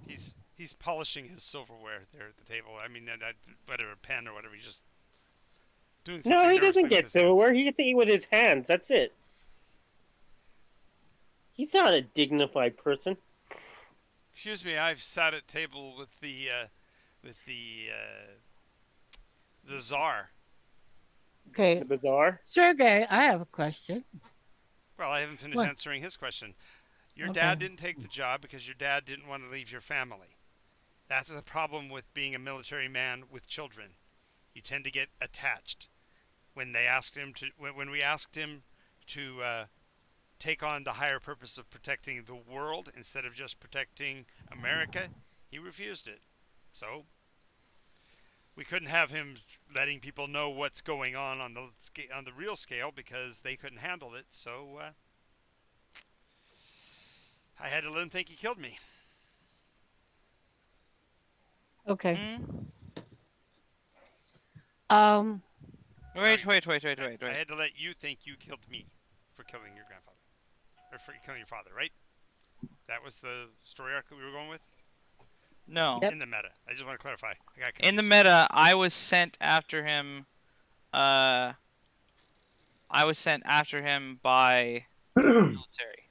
He's polishing his silverware there at the table. I mean, whatever, pen or whatever. He's just doing something. No, he nervously doesn't with get his hands. silverware. He gets to eat with his hands. That's it. He's not a dignified person. Excuse me, I've sat at table with the czar. Okay, The bizarre. Sergey, I have a question. Well, I haven't finished What? answering his question. Your Okay. dad didn't take the job because your dad didn't want to leave your family. That's the problem with being a military man with children. You tend to get attached. When we asked him to take on the higher purpose of protecting the world instead of just protecting America, he refused it. So we couldn't have him letting people know what's going on the real scale because they couldn't handle it. So I had to let him think he killed me. Okay. Hmm? Um, Wait. I had to let you think you killed me for killing your grandfather. Or for killing your father, right? That was the story arc that we were going with? No. Yep. In the meta. I just want to clarify. I got In the confused. meta, I was sent after him. I was sent after him by military.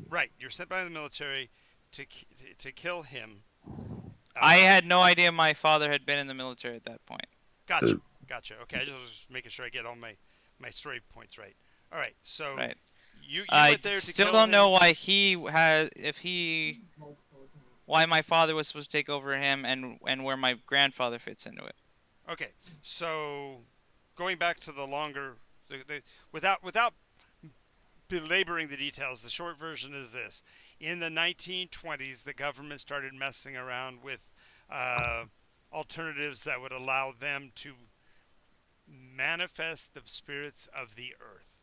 Right. You're sent by the military to kill him. I had no idea my father had been in the military at that point. Gotcha. Okay, I just was making sure I get all my story points right. All right, so Right. you I went there to still kill don't him. know why why my father was supposed to take over him and where my grandfather fits into it. Okay, so going back to the longer, without belaboring the details, the short version is this: in the 1920s, the government started messing around with alternatives that would allow them to manifest the spirits of the earth.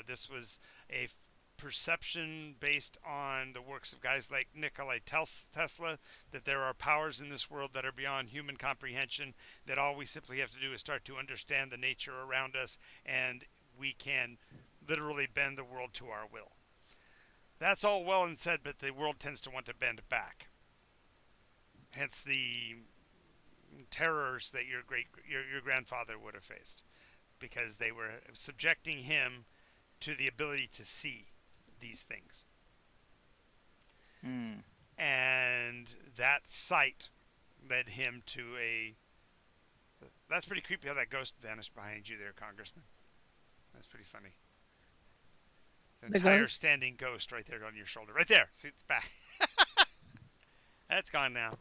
This was a perception based on the works of guys like Nikola Tesla, that there are powers in this world that are beyond human comprehension, that all we simply have to do is start to understand the nature around us, and we can literally bend the world to our will. That's all well and said, but the world tends to want to bend back. Hence the terrors that your grandfather would have faced, because they were subjecting him to the ability to see these things. Hmm. And that sight led him to a. That's pretty creepy how that ghost vanished behind you there, Congressman. That's pretty funny. An The entire ghost? standing ghost right there on your shoulder. Right there. See, it's back. That's gone now.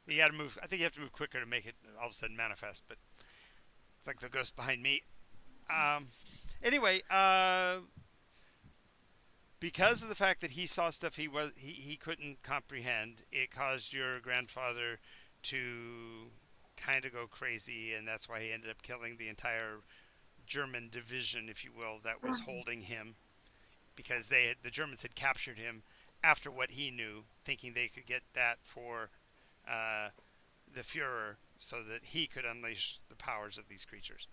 You got to move. I think you have to move quicker to make it all of a sudden manifest, but it's like the ghost behind me. Anyway, because of the fact that he saw stuff he couldn't comprehend, it caused your grandfather to kind of go crazy, and that's why he ended up killing the entire German division, if you will, that was holding him, because the Germans had captured him after what he knew, thinking they could get that for the Fuhrer, so that he could unleash the powers of these creatures.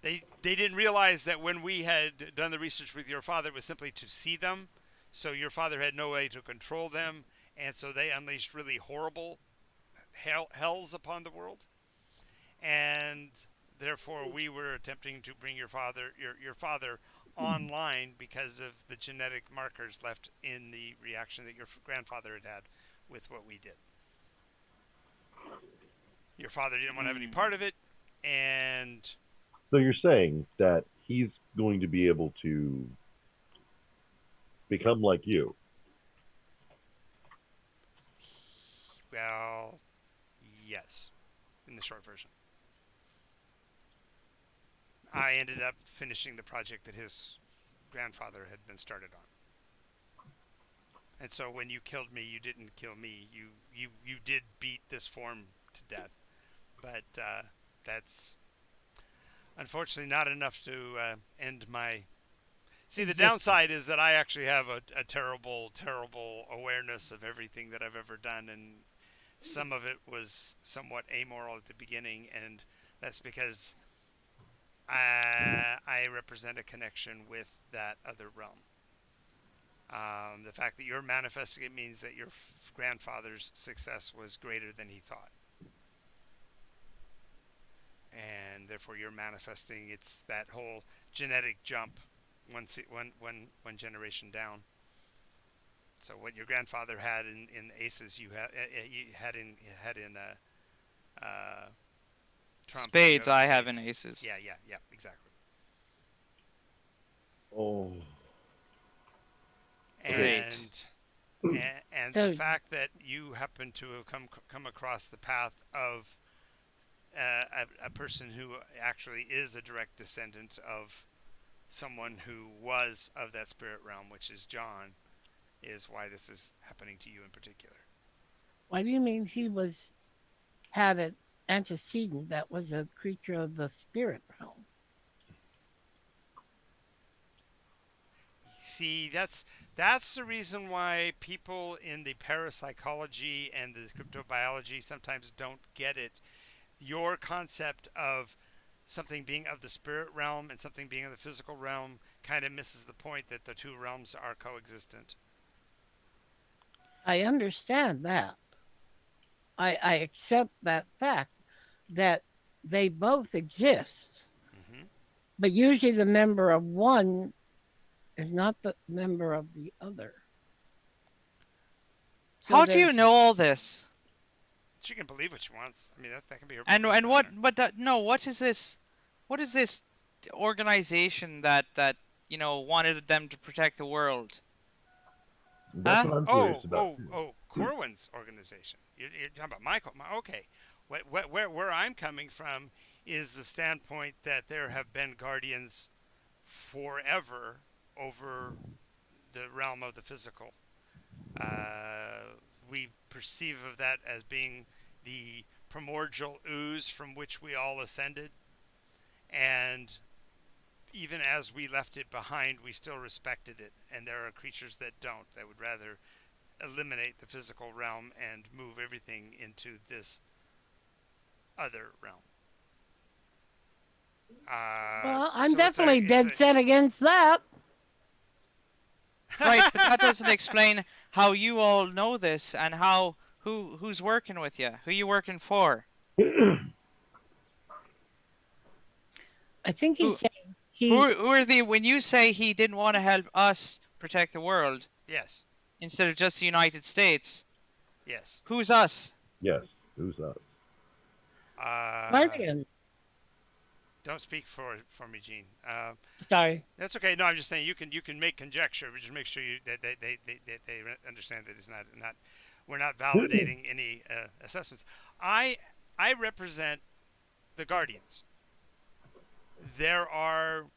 They didn't realize that when we had done the research with your father, it was simply to see them. So your father had no way to control them, and so they unleashed really horrible hells upon the world. And therefore, we were attempting to bring your father online because of the genetic markers left in the reaction that your grandfather had had with what we did. Your father didn't want to have any part of it, and So you're saying that he's going to be able to become like you? well, yes, in the short version. I ended up finishing the project that his grandfather had been started on. And so when you killed me, you didn't kill me. You did beat this form to death. But that's unfortunately not enough to end my. See, the downside is that I actually have a terrible, terrible awareness of everything that I've ever done, and some of it was somewhat amoral at the beginning, and that's because I represent a connection with that other realm. The fact that you're manifesting it means that your grandfather's success was greater than he thought. And therefore you're manifesting, it's that whole genetic jump one generation down. So what your grandfather had in aces, you had in trumps. You Spades, have in I have in spades. aces. Yeah, exactly. Oh, Great. And the So fact that you happen to have come across the path of a person who actually is a direct descendant of someone who was of that spirit realm, which is John, is why this is happening to you in particular. why do you mean he had an antecedent that was a creature of the spirit realm? See, that's the reason why people in the parapsychology and the cryptobiology sometimes don't get it. Your concept of something being of the spirit realm and something being of the physical realm kind of misses the point that the two realms are coexistent. I understand that. I accept that fact that they both exist, Hmm. but usually the member of one is not the member of the other. So How do you there's know all this? She can believe what she wants. I mean, that can be her And belief and down what? there. But no, what is this? What is this organization that wanted them to protect the world? that's Huh? what I'm curious about too. Corwin's organization. You're talking about Michael. Okay, where I'm coming from is the standpoint that there have been guardians forever over the realm of the physical. We perceive of that as being the primordial ooze from which we all ascended, and even as we left it behind, we still respected it. And there are creatures that don't, that would rather eliminate the physical realm and move everything into this other realm. well, I'm So definitely it's dead a set against that. Right, but that doesn't explain how you all know this and how who's working with you, who you working for. I think he's Who saying who are the when you say he didn't want to help us protect the world yes, instead of just the United States? yes. Who's us? Yes, who's up? guardian. Don't speak for me, Gene. Sorry. That's okay. No, I'm just saying you can make conjecture, but just make sure that they understand that it's not we're not validating any assessments. I represent the guardians. There are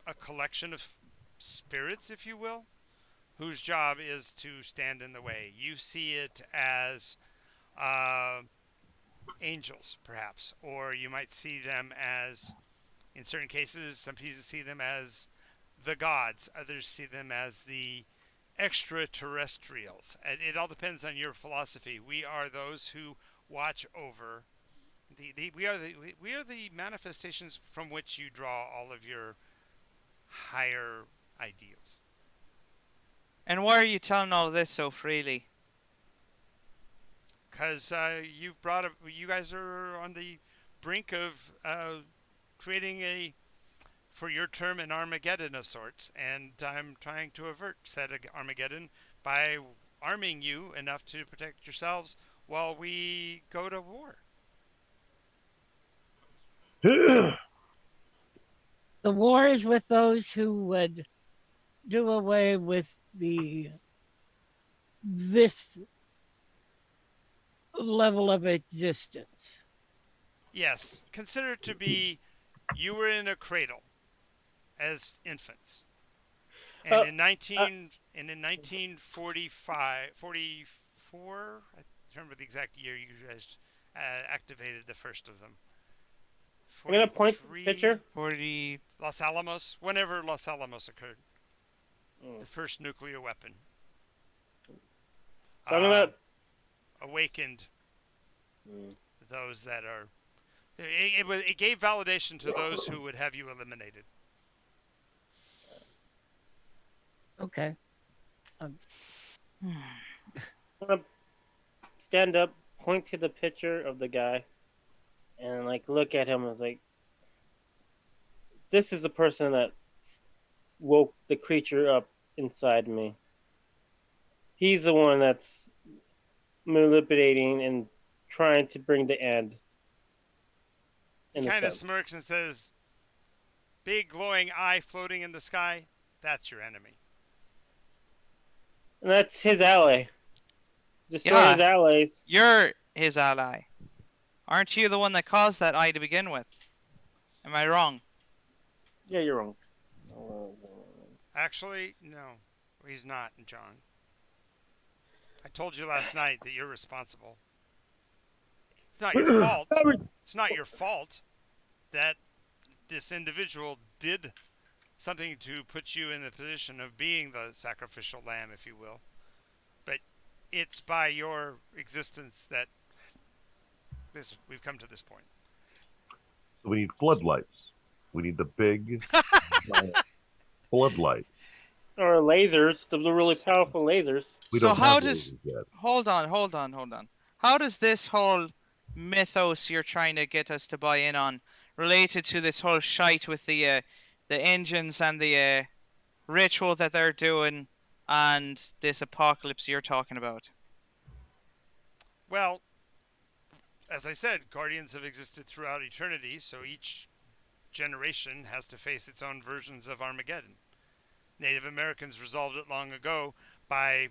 a collection of spirits, if you will, whose job is to stand in the way. You see it as uh, angels, perhaps, or you might see them as, in certain cases, some people see them as the gods, others see them as the extraterrestrials. And it all depends on your philosophy. We are those who watch over we are the manifestations from which you draw all of your higher ideals. And why are you telling all this so freely? Because you guys are on the brink of creating for your term, an Armageddon of sorts, and I'm trying to avert said Armageddon by arming you enough to protect yourselves while we go to war. The war is with those who would do away with this level of existence. Yes, consider it to be you were in a cradle as infants, and Uh, in uh, 1945, 44, I don't remember the exact year you guys activated the first of them. I'm gonna point to the 43, picture. 40. Los Alamos, whenever Los Alamos occurred, the Mm. first nuclear weapon So I'm uh, gonna. awakened Mm. those that are. It gave validation to those who would have you eliminated. Okay. I'm gonna stand up, point to the picture of the guy, and like look at him. I was like, "This is the person that woke the creature up inside me." He's the one that's manipulating and trying to bring the end. He In a kind of sense. smirks and says, "Big glowing eye floating in the sky. That's your enemy." And that's his ally. Destroy Yeah. his allies. You're his ally. Aren't you the one that caused that eye to begin with? Am I wrong? Yeah, you're wrong. Actually, no, he's not, John. I told you last night that you're responsible. It's not your fault. It's not your fault that this individual did something to put you in the position of being the sacrificial lamb, if you will. But it's by your existence that we've come to this point. So we need floodlights. We need the big giant floodlight. Or lasers, the really powerful lasers. We So don't how have does- lasers yet. Hold on. How does this whole mythos you're trying to get us to buy in on related to this whole shite with the engines and the ritual that they're doing and this apocalypse you're talking about? Well, as I said, Guardians have existed throughout eternity, so each generation has to face its own versions of Armageddon. Native Americans resolved it long ago by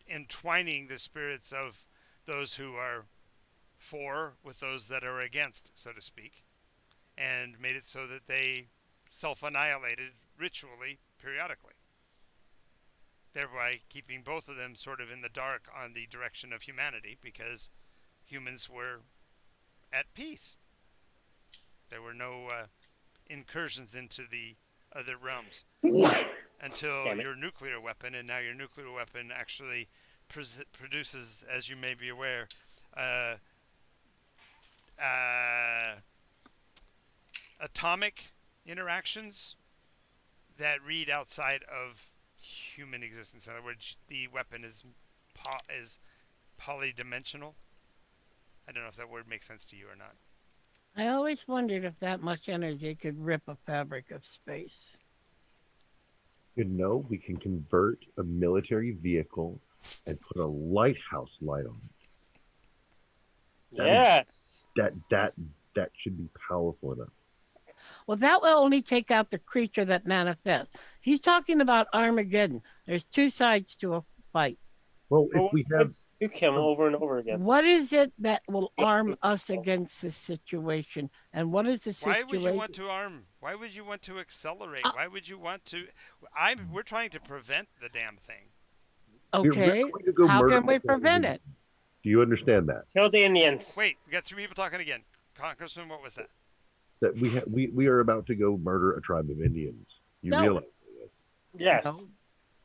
entwining the spirits of those who are for with those that are against, so to speak, and made it so that they self-annihilated ritually periodically, thereby keeping both of them sort of in the dark on the direction of humanity, because humans were at peace. There were no incursions into the other realms until your nuclear weapon, and now your nuclear weapon actually produces, as you may be aware, atomic interactions that read outside of human existence. In other words, the weapon is polydimensional. I don't know if that word makes sense to you or not. I always wondered if that much energy could rip a fabric of space. You know, we can convert a military vehicle and put a lighthouse light on it. Yes. That should be powerful enough. Well, that will only take out the creature that manifests. He's talking about Armageddon. There's two sides to a fight. Well, if we have Nuke him over and over again. What is it that will arm us against this situation? And what is the Why situation? would you want to arm? Why would you want to accelerate? Why would you want to? We're trying to prevent the damn thing. Okay, we're going to go how murder can we the prevent Indians. it? Do you understand that? Kill the Indians. Wait, we got three people talking again. Congressman, what was that? That we are about to go murder a tribe of Indians. You No. realize? Yes. No.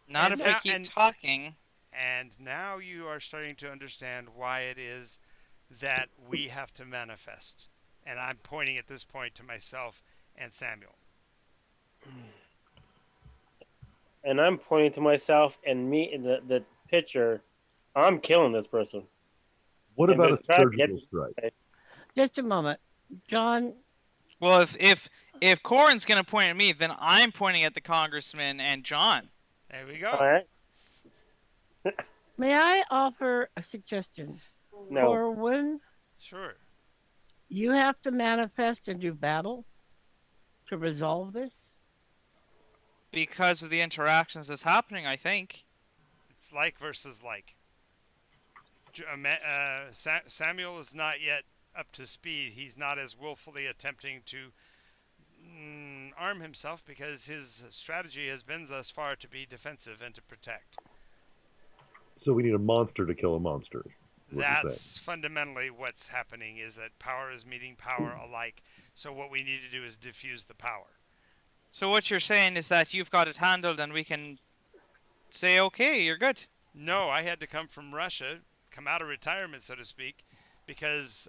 Not And if we now- keep and- talking. And now you are starting to understand why it is that we have to manifest. And I'm pointing at this point to myself and Samuel. And I'm pointing to myself and me in the picture. I'm killing this person. What And about a this tribe surgical gets- strike? Just a moment. John, Well, if Corin's gonna point at me, then I'm pointing at the congressman and John. There we go. All right. may I offer a suggestion? No. Corwin, Sure. you have to manifest and do battle to resolve this? Because of the interactions that's happening, I think. It's like versus like. Samuel is not yet up to speed. He's not as willfully attempting to arm himself because his strategy has been thus far to be defensive and to protect. So we need a monster to kill a monster. is what you're saying. That's fundamentally what's happening, is that power is meeting power alike. So what we need to do is diffuse the power. So what you're saying is that you've got it handled and we can say, okay, you're good. No, I had to come from Russia, come out of retirement, so to speak, because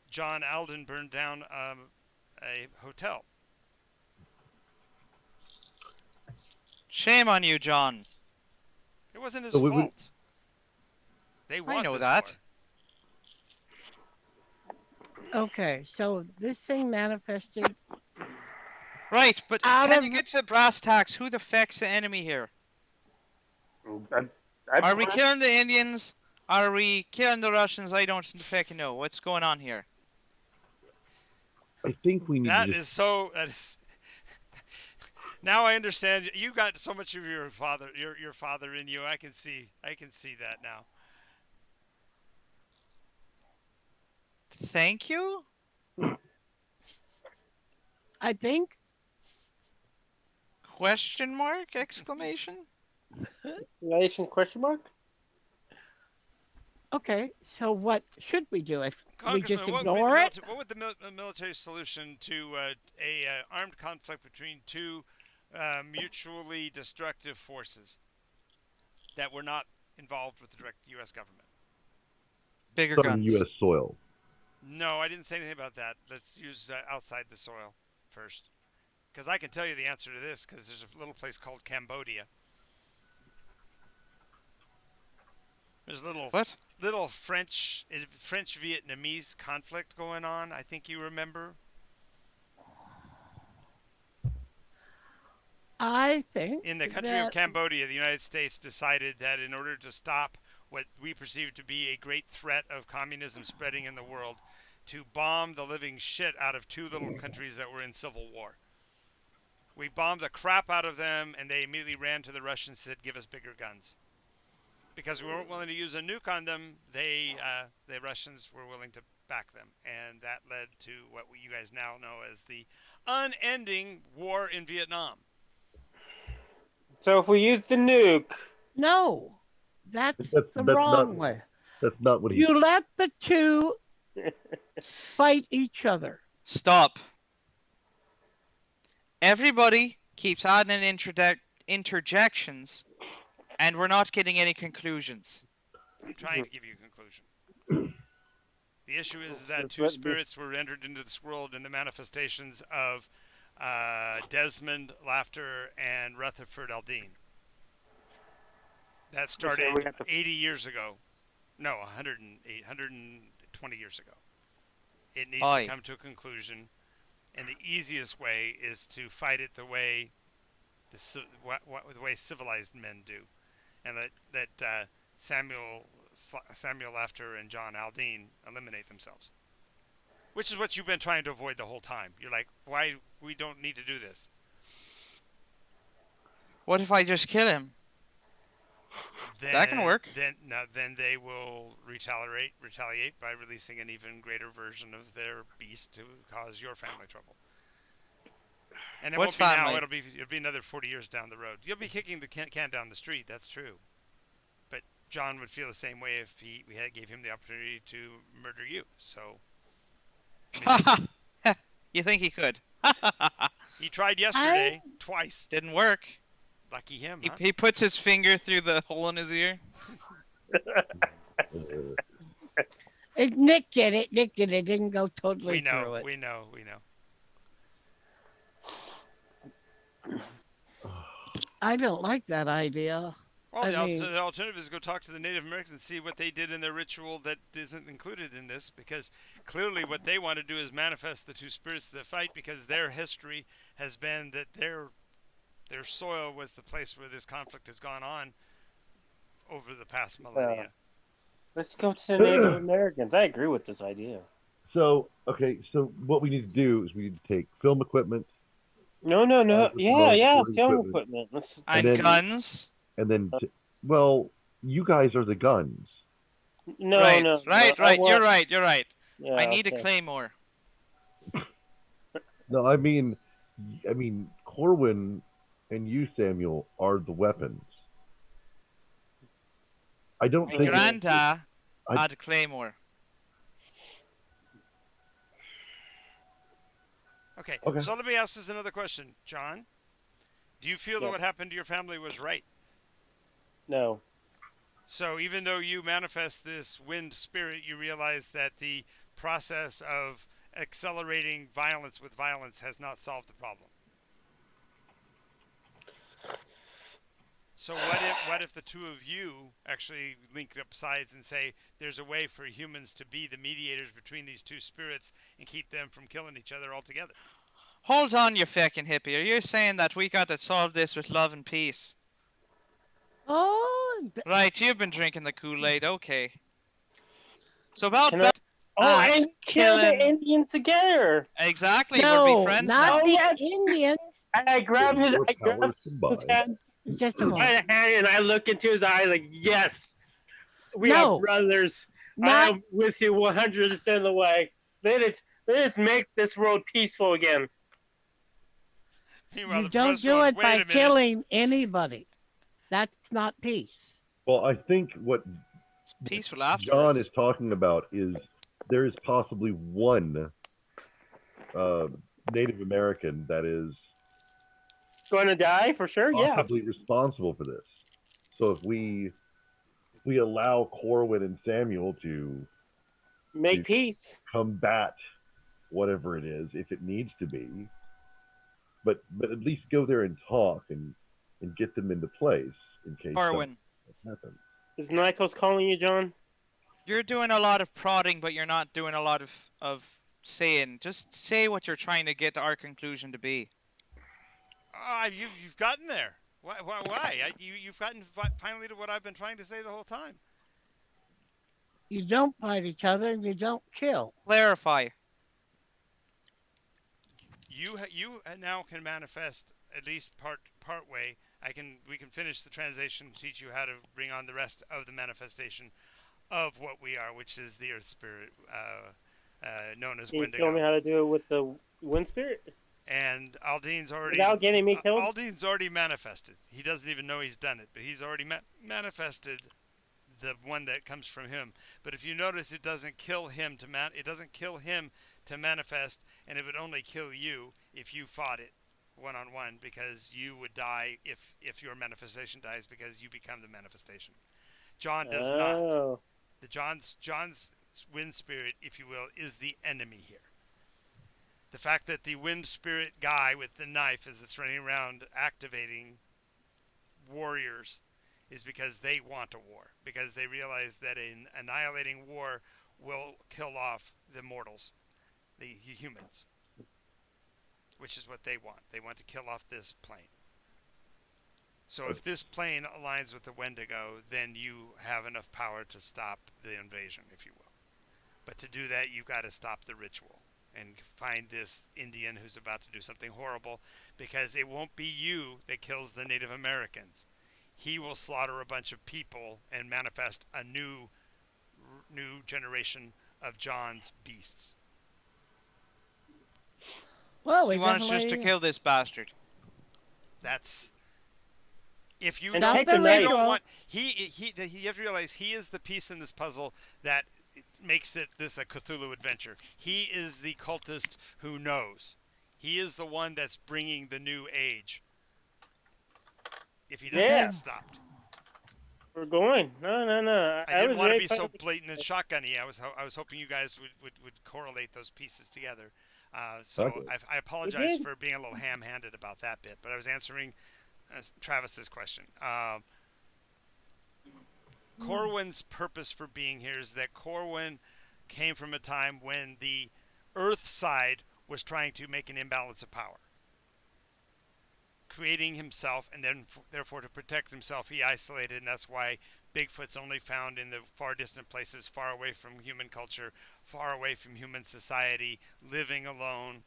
John Alden burned down a hotel. Shame on you, John. It wasn't his So we- fault. They want I know this that. war. Okay, so this thing manifested. Right, but Out can of- you get to brass tacks? Who the feck's the enemy here? Are we killing the Indians? Are we killing the Russians? I don't fucking know. What's going on here? I think we need That to is so. That is. Now I understand. You got so much of your father in you. I can see that now. Thank you? I think. Question mark? Exclamation? Exclamation question mark? Okay, so what should we do? If we just Congressman, ignore it? what would the military solution to a armed conflict between two mutually destructive forces that were not involved with the direct U.S. government? Bigger start guns. on U.S. soil. No, I didn't say anything about that. Let's use outside the soil first. Because I can tell you the answer to this, because there's a little place called Cambodia. There's a little French Vietnamese conflict going on. I think you remember. I think In the country of Cambodia, the United States decided that in order to stop what we perceive to be a great threat of communism spreading in the world, to bomb the living shit out of two little countries that were in civil war. We bombed the crap out of them, and they immediately ran to the Russians and said, "Give us bigger guns." Because we weren't willing to use a nuke on them, the Russians were willing to back them, and that led to what you guys now know as the unending war in Vietnam. So if we use the nuke, no, that's That's the not- wrong way. That's not what he. You let the two fight each other. Stop. Everybody keeps adding interjections, and we're not getting any conclusions. I'm trying to give you a conclusion. The issue is that two spirits were entered into this world in the manifestations of Desmond, Laughter, and Rutherford Aldine. That started 80 years ago. No, 120 years ago. It needs to come to a conclusion, and the easiest way is to fight it the way the way civilized men do, and that Samuel Laughter and John Aldine eliminate themselves. Which is what you've been trying to avoid the whole time. You're like, why we don't need to do this? What if I just kill him? That can work. Then they will retaliate by releasing an even greater version of their beast to cause your family trouble. And it won't be now. It'll be another 40 years down the road. You'll be kicking the can down the street. That's true. But John would feel the same way if we gave him the opportunity to murder you. So. You think he could? He tried yesterday twice. Didn't work. Lucky him. He puts his finger through the hole in his ear. Nick did it. Nick did it. Didn't go totally through it. We know. I don't like that idea. Well, the alternative is go talk to the Native Americans and see what they did in their ritual that isn't included in this, because clearly what they want to do is manifest the two spirits that fight, because their history has been that their soil was the place where this conflict has gone on over the past millennia. Let's go to the Native Americans. I agree with this idea. So what we need to do is we need to take film equipment. No. Yeah, film equipment. And guns. And then, you guys are the guns. No. Right. You're right. Yeah, I need a claymore. No, I mean, Corwin and you, Samuel, are the weapons. I don't think. Granda had a claymore. Okay, so let me ask this another question. John, do you feel that what happened to your family was right? No. So even though you manifest this wind spirit, you realize that the process of accelerating violence with violence has not solved the problem. So what if the two of you actually link up sides and say there's a way for humans to be the mediators between these two spirits and keep them from killing each other altogether? Hold on, you fucking hippie. Are you saying that we got to solve this with love and peace? Oh, Right, you've been drinking the Kool-Aid. Okay. So about Can I? that Oh, act and kill the killing. Indian together. Exactly, we'll be no, friends not now. Oh the yes. Indians. And I grab his, Your I grab powers his combined. hand Just a by moment. the hand, and I look into his eye like, yes, we are No, brothers. I not am with you 100% of the way. Let us make this world peaceful again. Meanwhile, you the don't professor do going, it wait by a minute. killing anybody. That's not peace. Well, I think what It's peaceful John afterwards. is talking about is there is possibly one Native American that is Going to die for sure? Yeah. possibly responsible for this. So if we allow Corwin and Samuel to Make peace. combat whatever it is, if it needs to be, but at least go there and talk and get them into place in case Corwin, something happens. Is Nycos calling you, John? you're doing a lot of prodding, but you're not doing a lot of saying. Just say what you're trying to get our conclusion to be. You've gotten there. Why? You've gotten finally to what I've been trying to say the whole time. You don't fight each other and you don't kill. Clarify. You now can manifest at least part way. We can finish the translation and teach you how to bring on the rest of the manifestation of what we are, which is the Earth Spirit, known as Can you Wendigo. tell me how to do it with the wind spirit? And Aldine's already Without getting me killed? Aldine's already manifested. He doesn't even know he's done it, but he's already manifested the one that comes from him. But if you notice, it doesn't kill him to manifest, and it would only kill you if you fought it one-on-one, because you would die if your manifestation dies, because you become the manifestation. John does not. Oh. The John's wind spirit, if you will, is the enemy here. The fact that the wind spirit guy with the knife is running around activating warriors is because they want a war, because they realize that an annihilating war will kill off the mortals, the humans, which is what they want. They want to kill off this plane. So if this plane aligns with the Wendigo, then you have enough power to stop the invasion, if you will. But to do that, you've got to stop the ritual and find this Indian who's about to do something horrible, because it won't be you that kills the Native Americans. He will slaughter a bunch of people and manifest a new generation of John's beasts. Well, we He wants just to definitely kill this bastard. That's if you And don't, take the if you knife. don't want you have to realize he is the piece in this puzzle that makes this a Cthulhu adventure. He is the cultist who knows. He is the one that's bringing the new age. If he doesn't Yeah. get stopped. We're going. No. I didn't was want to very be so excited. blatant and shotgunny. I was hoping you guys would correlate those pieces together. So Okay. I apologize did. for being a little ham-handed about that bit, but I was answering Travis's question. Corwin's purpose for being here is that Corwin came from a time when the Earth side was trying to make an imbalance of power, creating himself, and then therefore to protect himself, he isolated, and that's why Bigfoot's only found in the far distant places, far away from human culture, far away from human society, living alone,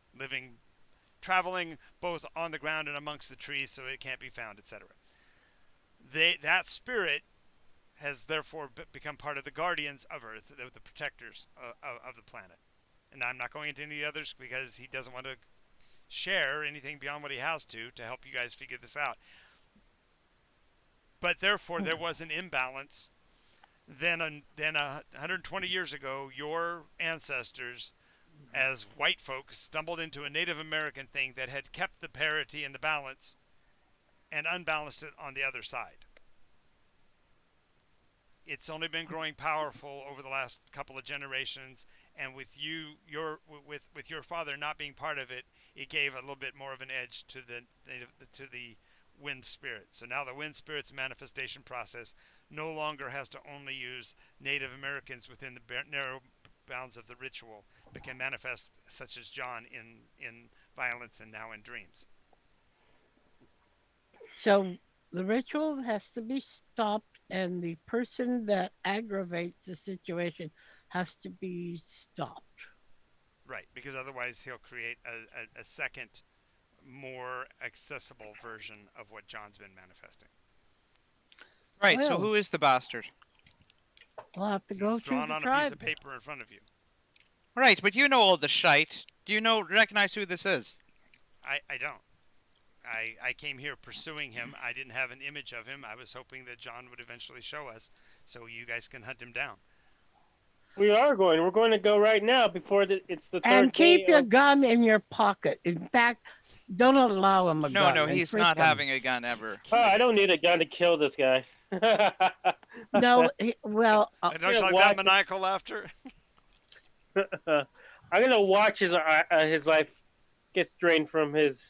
traveling both on the ground and amongst the trees, so it can't be found, etc. That spirit has therefore become part of the guardians of Earth, the protectors of the planet. And I'm not going into any of the others because he doesn't want to share anything beyond what he has to help you guys figure this out. But therefore, there was an imbalance. Then 120 years ago, your ancestors, as white folks, stumbled into a Native American thing that had kept the parity and the balance and unbalanced it on the other side. It's only been growing powerful over the last couple of generations, and with your father not being part of it, it gave a little bit more of an edge to the wind spirit. So now the wind spirit's manifestation process no longer has to only use Native Americans within the narrow bounds of the ritual, but can manifest such as John in violence and now in dreams. so The ritual has to be stopped, and the person that aggravates the situation has to be stopped. Right, because otherwise he'll create a second, more accessible version of what John's been manifesting. Right, so Well, who is the bastard? we'll have to go He's to drawn the on a piece tribe. of paper in front of you. Right, but you know all the shite. Do you recognize who this is? I don't. I came here pursuing him. I didn't have an image of him. I was hoping that John would eventually show us so you guys can hunt him down. We are going. We're going to go right now before it's the third And keep day your of. gun in your pocket. In fact, don't allow him a No, gun. no, and he's frisk not him. having a gun ever. Oh, I don't need a gun to kill this guy. No, well, And don't you Yeah, like watch that it. maniacal laughter? I'm gonna watch his life gets drained from his.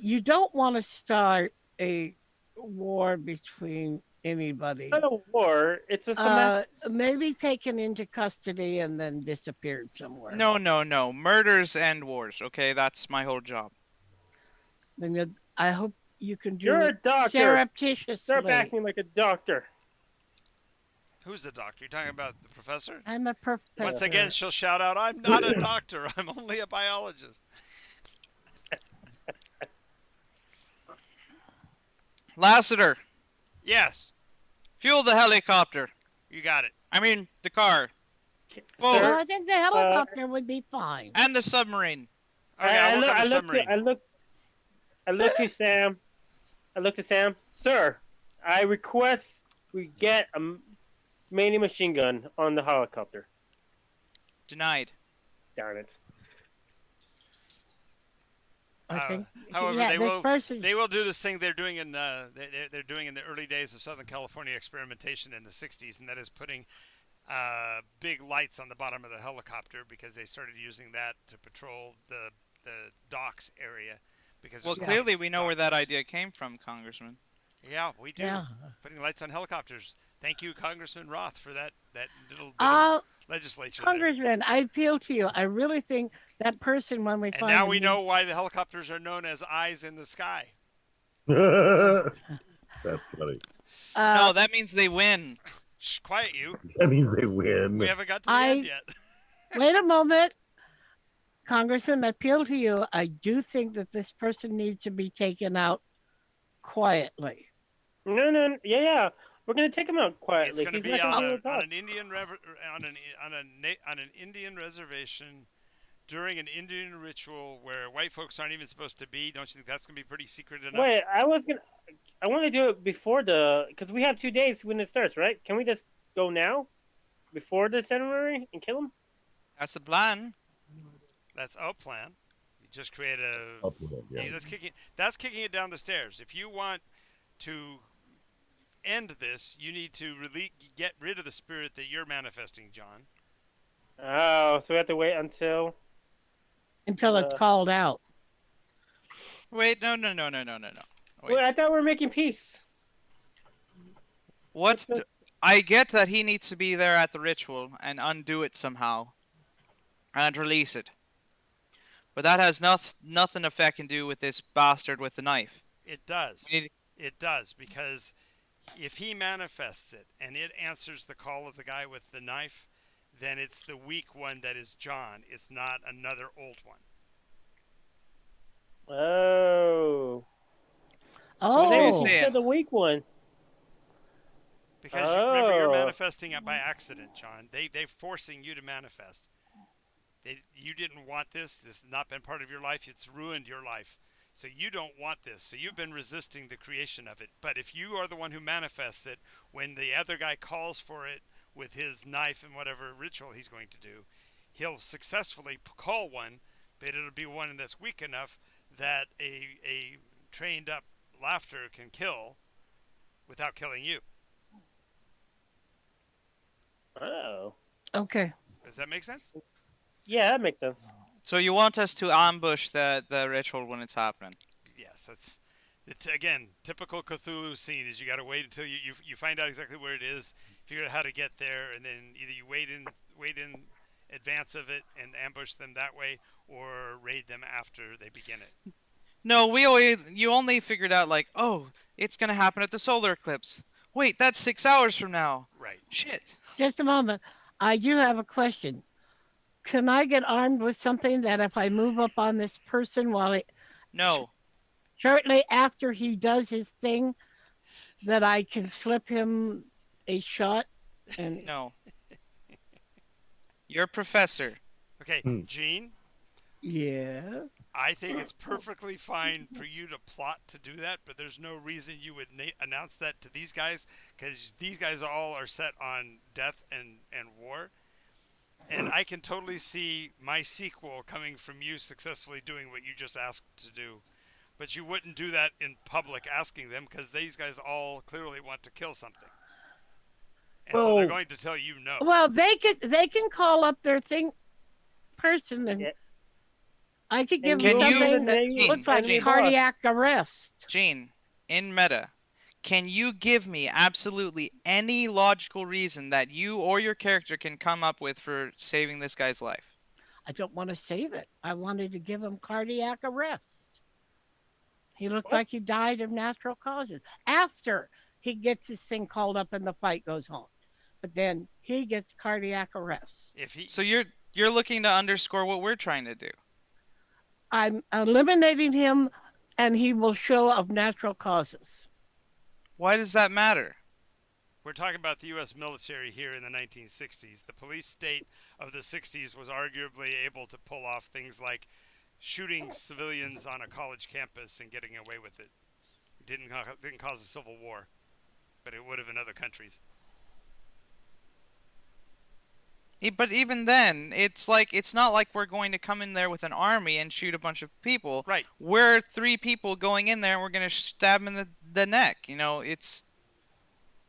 you don't want to start a war between anybody. Not a war. It's a semester. Maybe taken into custody and then disappeared somewhere. No, no, no. Murders and wars, okay? That's my whole job. Then I hope you can do You're a it doctor. surreptitiously. Start acting like a doctor. Who's the doctor? You talking about the professor? I'm a professor. Once again, she'll shout out, "I'm not a doctor. I'm only a biologist." Lassiter, Yes, fuel the helicopter. you got it. I mean, the car. Sir, Both. Well, I think the helicopter would be fine. And the submarine. Okay, I'll work on the I look submarine. to Sam. I look to Sam. Sir, I request we get a mini machine gun on the helicopter. Denied. Darn it. I think. However, yeah, they this will person. they will do this thing they're doing in they're doing in the early days of Southern California experimentation in the '60s, and that is putting big lights on the bottom of the helicopter because they started using that to patrol the docks area. Because it Well, was clearly we know where dock. that idea came from, Congressman. Yeah, we do. Yeah. Putting lights on helicopters. Thank you, Congressman Roth, for that little bit Uh, of legislature there. Congressman, I appeal to you. I really think that person, when we And find now him, we know why the helicopters are known as eyes in the sky. That's funny. No, that means they win. Shh, quiet you. That means they win. We haven't got to the I- end yet. Wait a moment. Congressman, I appeal to you. I do think that this person needs to be taken out quietly. No. Yeah. We're gonna take him out It's quietly. going to He's be not gonna on, do a, a talk. on an Indian on an Indian reservation during an Indian ritual where white folks aren't even supposed to be. Don't you think that's going to be pretty secret enough? Wait, I want to do it before because we have 2 days when it starts, right? Can we just go now, before the ceremony, and kill him? That's the plan. That's our plan. You just create a. Upload, yeah. That's kicking it down the stairs. If you want to end this, you need to get rid of the spirit that you're manifesting, John. Oh, so we have to wait until. Until it's Uh, called out. Wait, no. Wait. Wait, I thought we were making peace. What's What's I get that he needs to be there at the ritual and undo it somehow and release it. But that has nothing effect can do with this bastard with the knife. It does. We need- It does, because if he manifests it and it answers the call of the guy with the knife, then it's the weak one that is John. It's not another old one. Oh. So they Oh, say- Said the weak one. Because remember, you're Oh. manifesting it by accident, John. They're forcing you to manifest. You didn't want this. This has not been part of your life. It's ruined your life. So you don't want this. So you've been resisting the creation of it. But if you are the one who manifests it, when the other guy calls for it with his knife and whatever ritual he's going to do, he'll successfully call one, but it'll be one that's weak enough that a trained up laughter can kill without killing you. Oh. okay. Does that make sense? Yeah, that makes sense. So you want us to ambush the ritual when it's happening? Yes, that's again typical Cthulhu scene. Is you got to wait until you find out exactly where it is, figure out how to get there, and then either you wait in advance of it and ambush them that way, or raid them after they begin it. No, you only figured out like, oh, it's gonna happen at the solar eclipse. Wait, that's 6 hours from now. Right. Shit. Just a moment. I do have a question. Can I get armed with something that if I move up on this person No. shortly after he does his thing, that I can slip him a shot? And No. You're a professor. Okay, Hmm. Gene, yeah, I think it's perfectly fine for you to plot to do that, but there's no reason you would announce that to these guys, because these guys all are set on death and war. And I can totally see my sequel coming from you successfully doing what you just asked to do. But you wouldn't do that in public asking them, because these guys all clearly want to kill something. And so they're Well- going to tell you no. well, they can call up their thing person, and Yeah. I could give And them Can you- something that Gene, looks like Gene. cardiac arrest. Gene, in meta, can you give me absolutely any logical reason that you or your character can come up with for saving this guy's life? I don't want to save it. I wanted to give him cardiac arrest. He looked like he died of natural causes after he gets his thing called up and the fight goes on. But then he gets cardiac arrest. If he So you're looking to underscore what we're trying to do. I'm eliminating him and he will show of natural causes. Why does that matter? We're talking about the U.S. military here in the 1960s. The police state of the 60s was arguably able to pull off things like shooting civilians on a college campus and getting away with it. It didn't cause a civil war, but it would have in other countries. But even then, it's not like we're going to come in there with an army and shoot a bunch of people. Right. We're 3 people going in there and we're going to stab them in the neck. You know,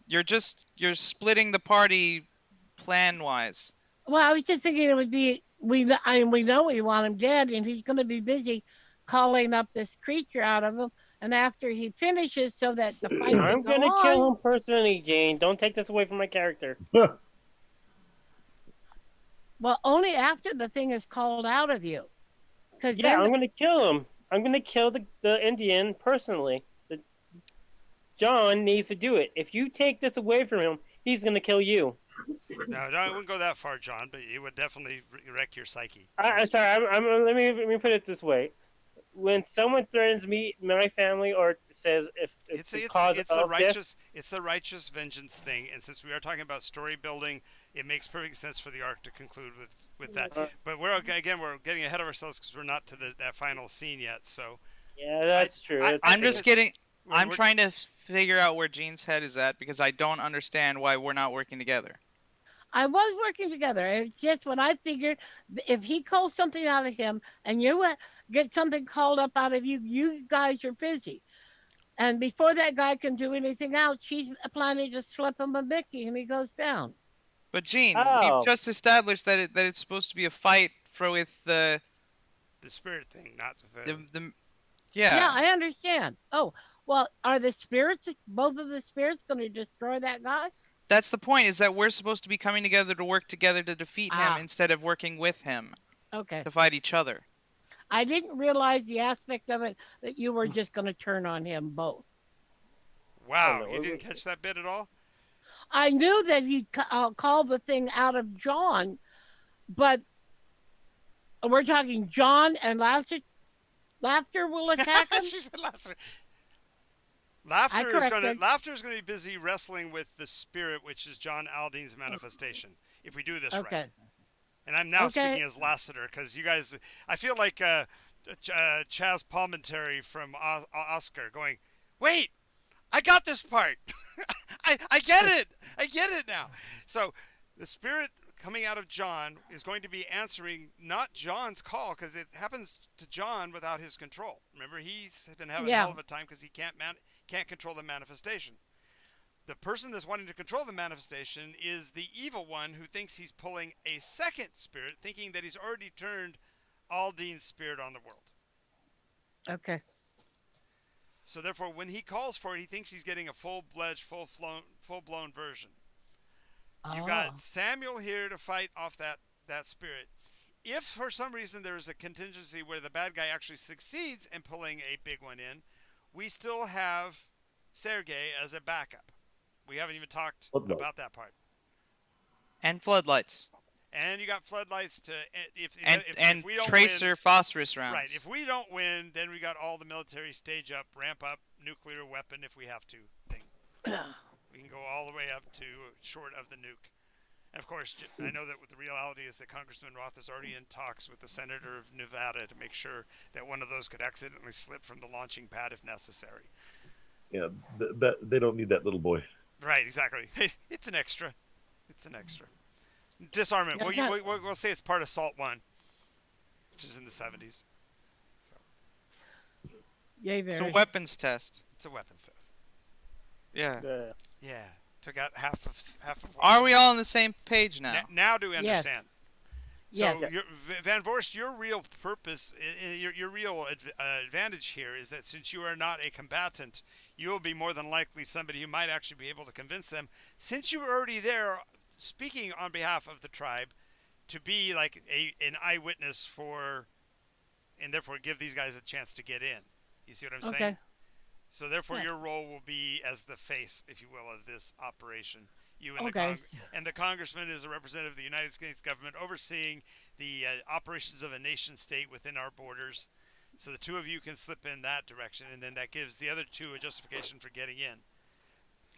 you're splitting the party plan-wise. Well, I was just thinking it would be we know we want him dead, and he's going to be busy calling up this creature out of him. And after he finishes, so that the fight I'm can go gonna on. kill him personally, Jane. Don't take this away from my character. Well, only after the thing is called out of you. Because Yeah, then I'm gonna kill him. I'm gonna kill the Indian personally. John needs to do it. If you take this away from him, he's gonna kill you. No, I wouldn't go that far, John, but it would definitely wreck your psyche. I'm sorry. Let me put it this way. When someone threatens me, my family, or says if it's the cause it's of the righteous vengeance thing, and since we are talking about story building, it makes perfect sense for the arc to conclude with that. But we're getting ahead of ourselves because we're not to that final scene yet. So yeah, that's true. I'm just kidding. I'm we're- trying to figure out where Gene's head is at because I don't understand why we're not working together. I was working together. It's just when I figured if he calls something out of him and you get something called up out of you, you guys are busy. And before that guy can do anything else, she's planning to slip him a Mickey and he goes down. But Gene, Oh. we've just established that it's supposed to be a fight with the spirit thing, not the Yeah, I understand. Oh, well, are both of the spirits going to destroy that guy? That's the point, is that we're supposed to be coming together to work together to defeat him Ah. instead of working with him Okay. to fight each other. I didn't realize the aspect of it that you were just going to turn on him both. Wow, Oh, no, you it didn't was- catch that bit at all? I knew that he called the thing out of John, but we're talking John and Laughter will attack him? She said laughter. I corrected. Laughter is going to be busy wrestling with the spirit, which is John Aldine's manifestation. If we do this Okay. right, and I'm now Okay. speaking as Lassiter because you guys, I feel like Chaz Palminteri from Oscar going, wait, I got this part. I get it. I get it now. So the spirit coming out of John is going to be answering not John's call because it happens to John without his control. Remember, he's been having a Yeah. hell of a time because he can't control the manifestation. The person that's wanting to control the manifestation is the evil one who thinks he's pulling a second spirit, thinking that he's already turned Aldine's spirit on the world. Okay. So therefore, when he calls for it, he thinks he's getting a full-blown version. You Oh. got Samuel here to fight off that spirit. if for some reason there's a contingency where the bad guy actually succeeds in pulling a big one in, we still have Sergei as a backup. We haven't even talked Floodlight. about that part. And floodlights. And you got floodlights to And if we don't tracer win, phosphorus rounds. right? If we don't win, then we got all the military stage up, ramp up, nuclear weapon if we have to thing. We can go all the way up to short of the nuke. And of course, I know that the reality is that Congressman Roth is already in talks with the senator of Nevada to make sure that one of those could accidentally slip from the launching pad if necessary. Yeah, they don't need that little boy. Right, exactly. It's an extra. It's an extra. Disarmament. Yeah, We'll say it's part of SALT 1, which is in the 70s. So Yay, It's there. a weapons test. it's a weapons test. Yeah. Yeah. Yeah, took out half of. Are we all on the same page now? Now do we Yes. understand? Yes. So, Van Vorst, your real purpose, your real advantage here is that since you are not a combatant, you will be more than likely somebody who might actually be able to convince them, since you were already there, speaking on behalf of the tribe, to be like an eyewitness for, and therefore give these guys a chance to get in. You see what I'm saying? Okay. So therefore, Yeah. your role will be as the face, if you will, of this operation. You and Okay. the congressman is a representative of the United States government overseeing the operations of a nation state within our borders. So the two of you can slip in that direction, and then that gives the other two a justification for getting in,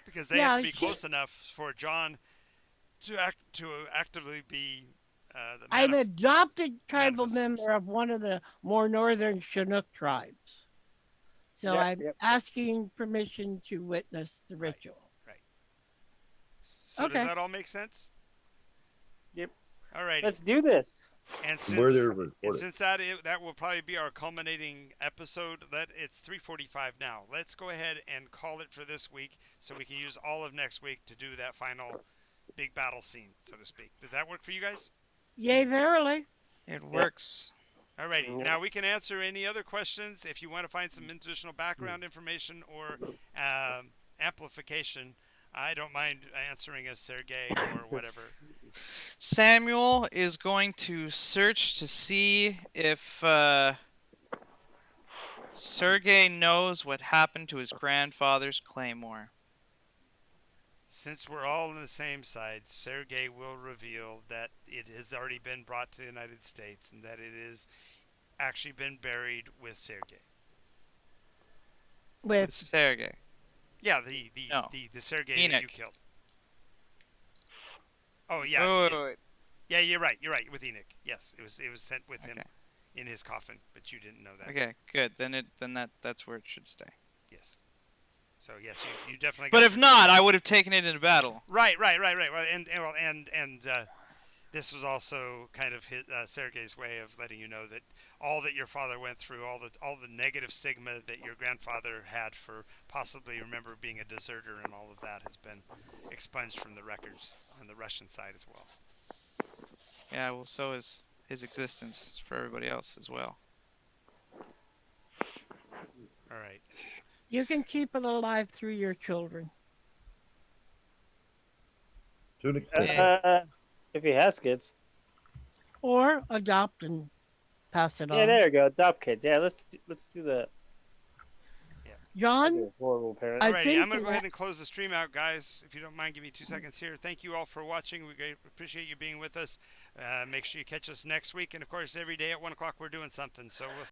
because they have to be close enough for John to actively be the I'm an adopted tribal manifestors. member of one of the more northern Chinook tribes. So Yep, I'm yep. asking permission to witness the Right. ritual. So Okay. does that all make sense? Yep. All right. Let's do this. And Where since they're recorded. that will probably be our culminating episode, it's 3:45 now. Let's go ahead and call it for this week, so we can use all of next week to do that final big battle scene, so to speak. Does that work for you guys? Yay, verily. It works. Alrighty. Yeah. Now we can answer any other questions if you want to find some additional background information or amplification. I don't mind answering as Sergei or whatever. Samuel is going to search to see if Sergei knows what happened to his grandfather's claymore. Since we're all on the same side, Sergei will reveal that it has already been brought to the United States and that it is actually been buried with Sergei. With Sergei. Yeah, the No. the Sergei that you Enoch. killed. Oh yeah, Wait. yeah, you're right. You're right with Enoch. Yes, it was sent with him Okay. in his coffin, but you didn't know that. Okay, good. Then that's where it should stay. Yes. So yes, you definitely. But got if not, I would have taken it in battle. Right. Well, and this was also kind of his Sergei's way of letting you know that all that your father went through, all the negative stigma that your grandfather had for possibly being a deserter and all of that has been expunged from the records on the Russian side as well. Yeah, well, so is his existence for everybody else as well. All right. you can keep it alive through your children. To an extent. If he has kids. Or adopt and pass it Yeah, on. there you go. Adopt kids. Yeah, let's do that. John, You're a horrible parent. I Alrighty, think I'm going to go that- ahead and close the stream out, guys. If you don't mind, give me 2 seconds here. Thank you all for watching. We appreciate you being with us. Make sure you catch us next week. And, of course, every day at 1 o'clock we're doing something. So we'll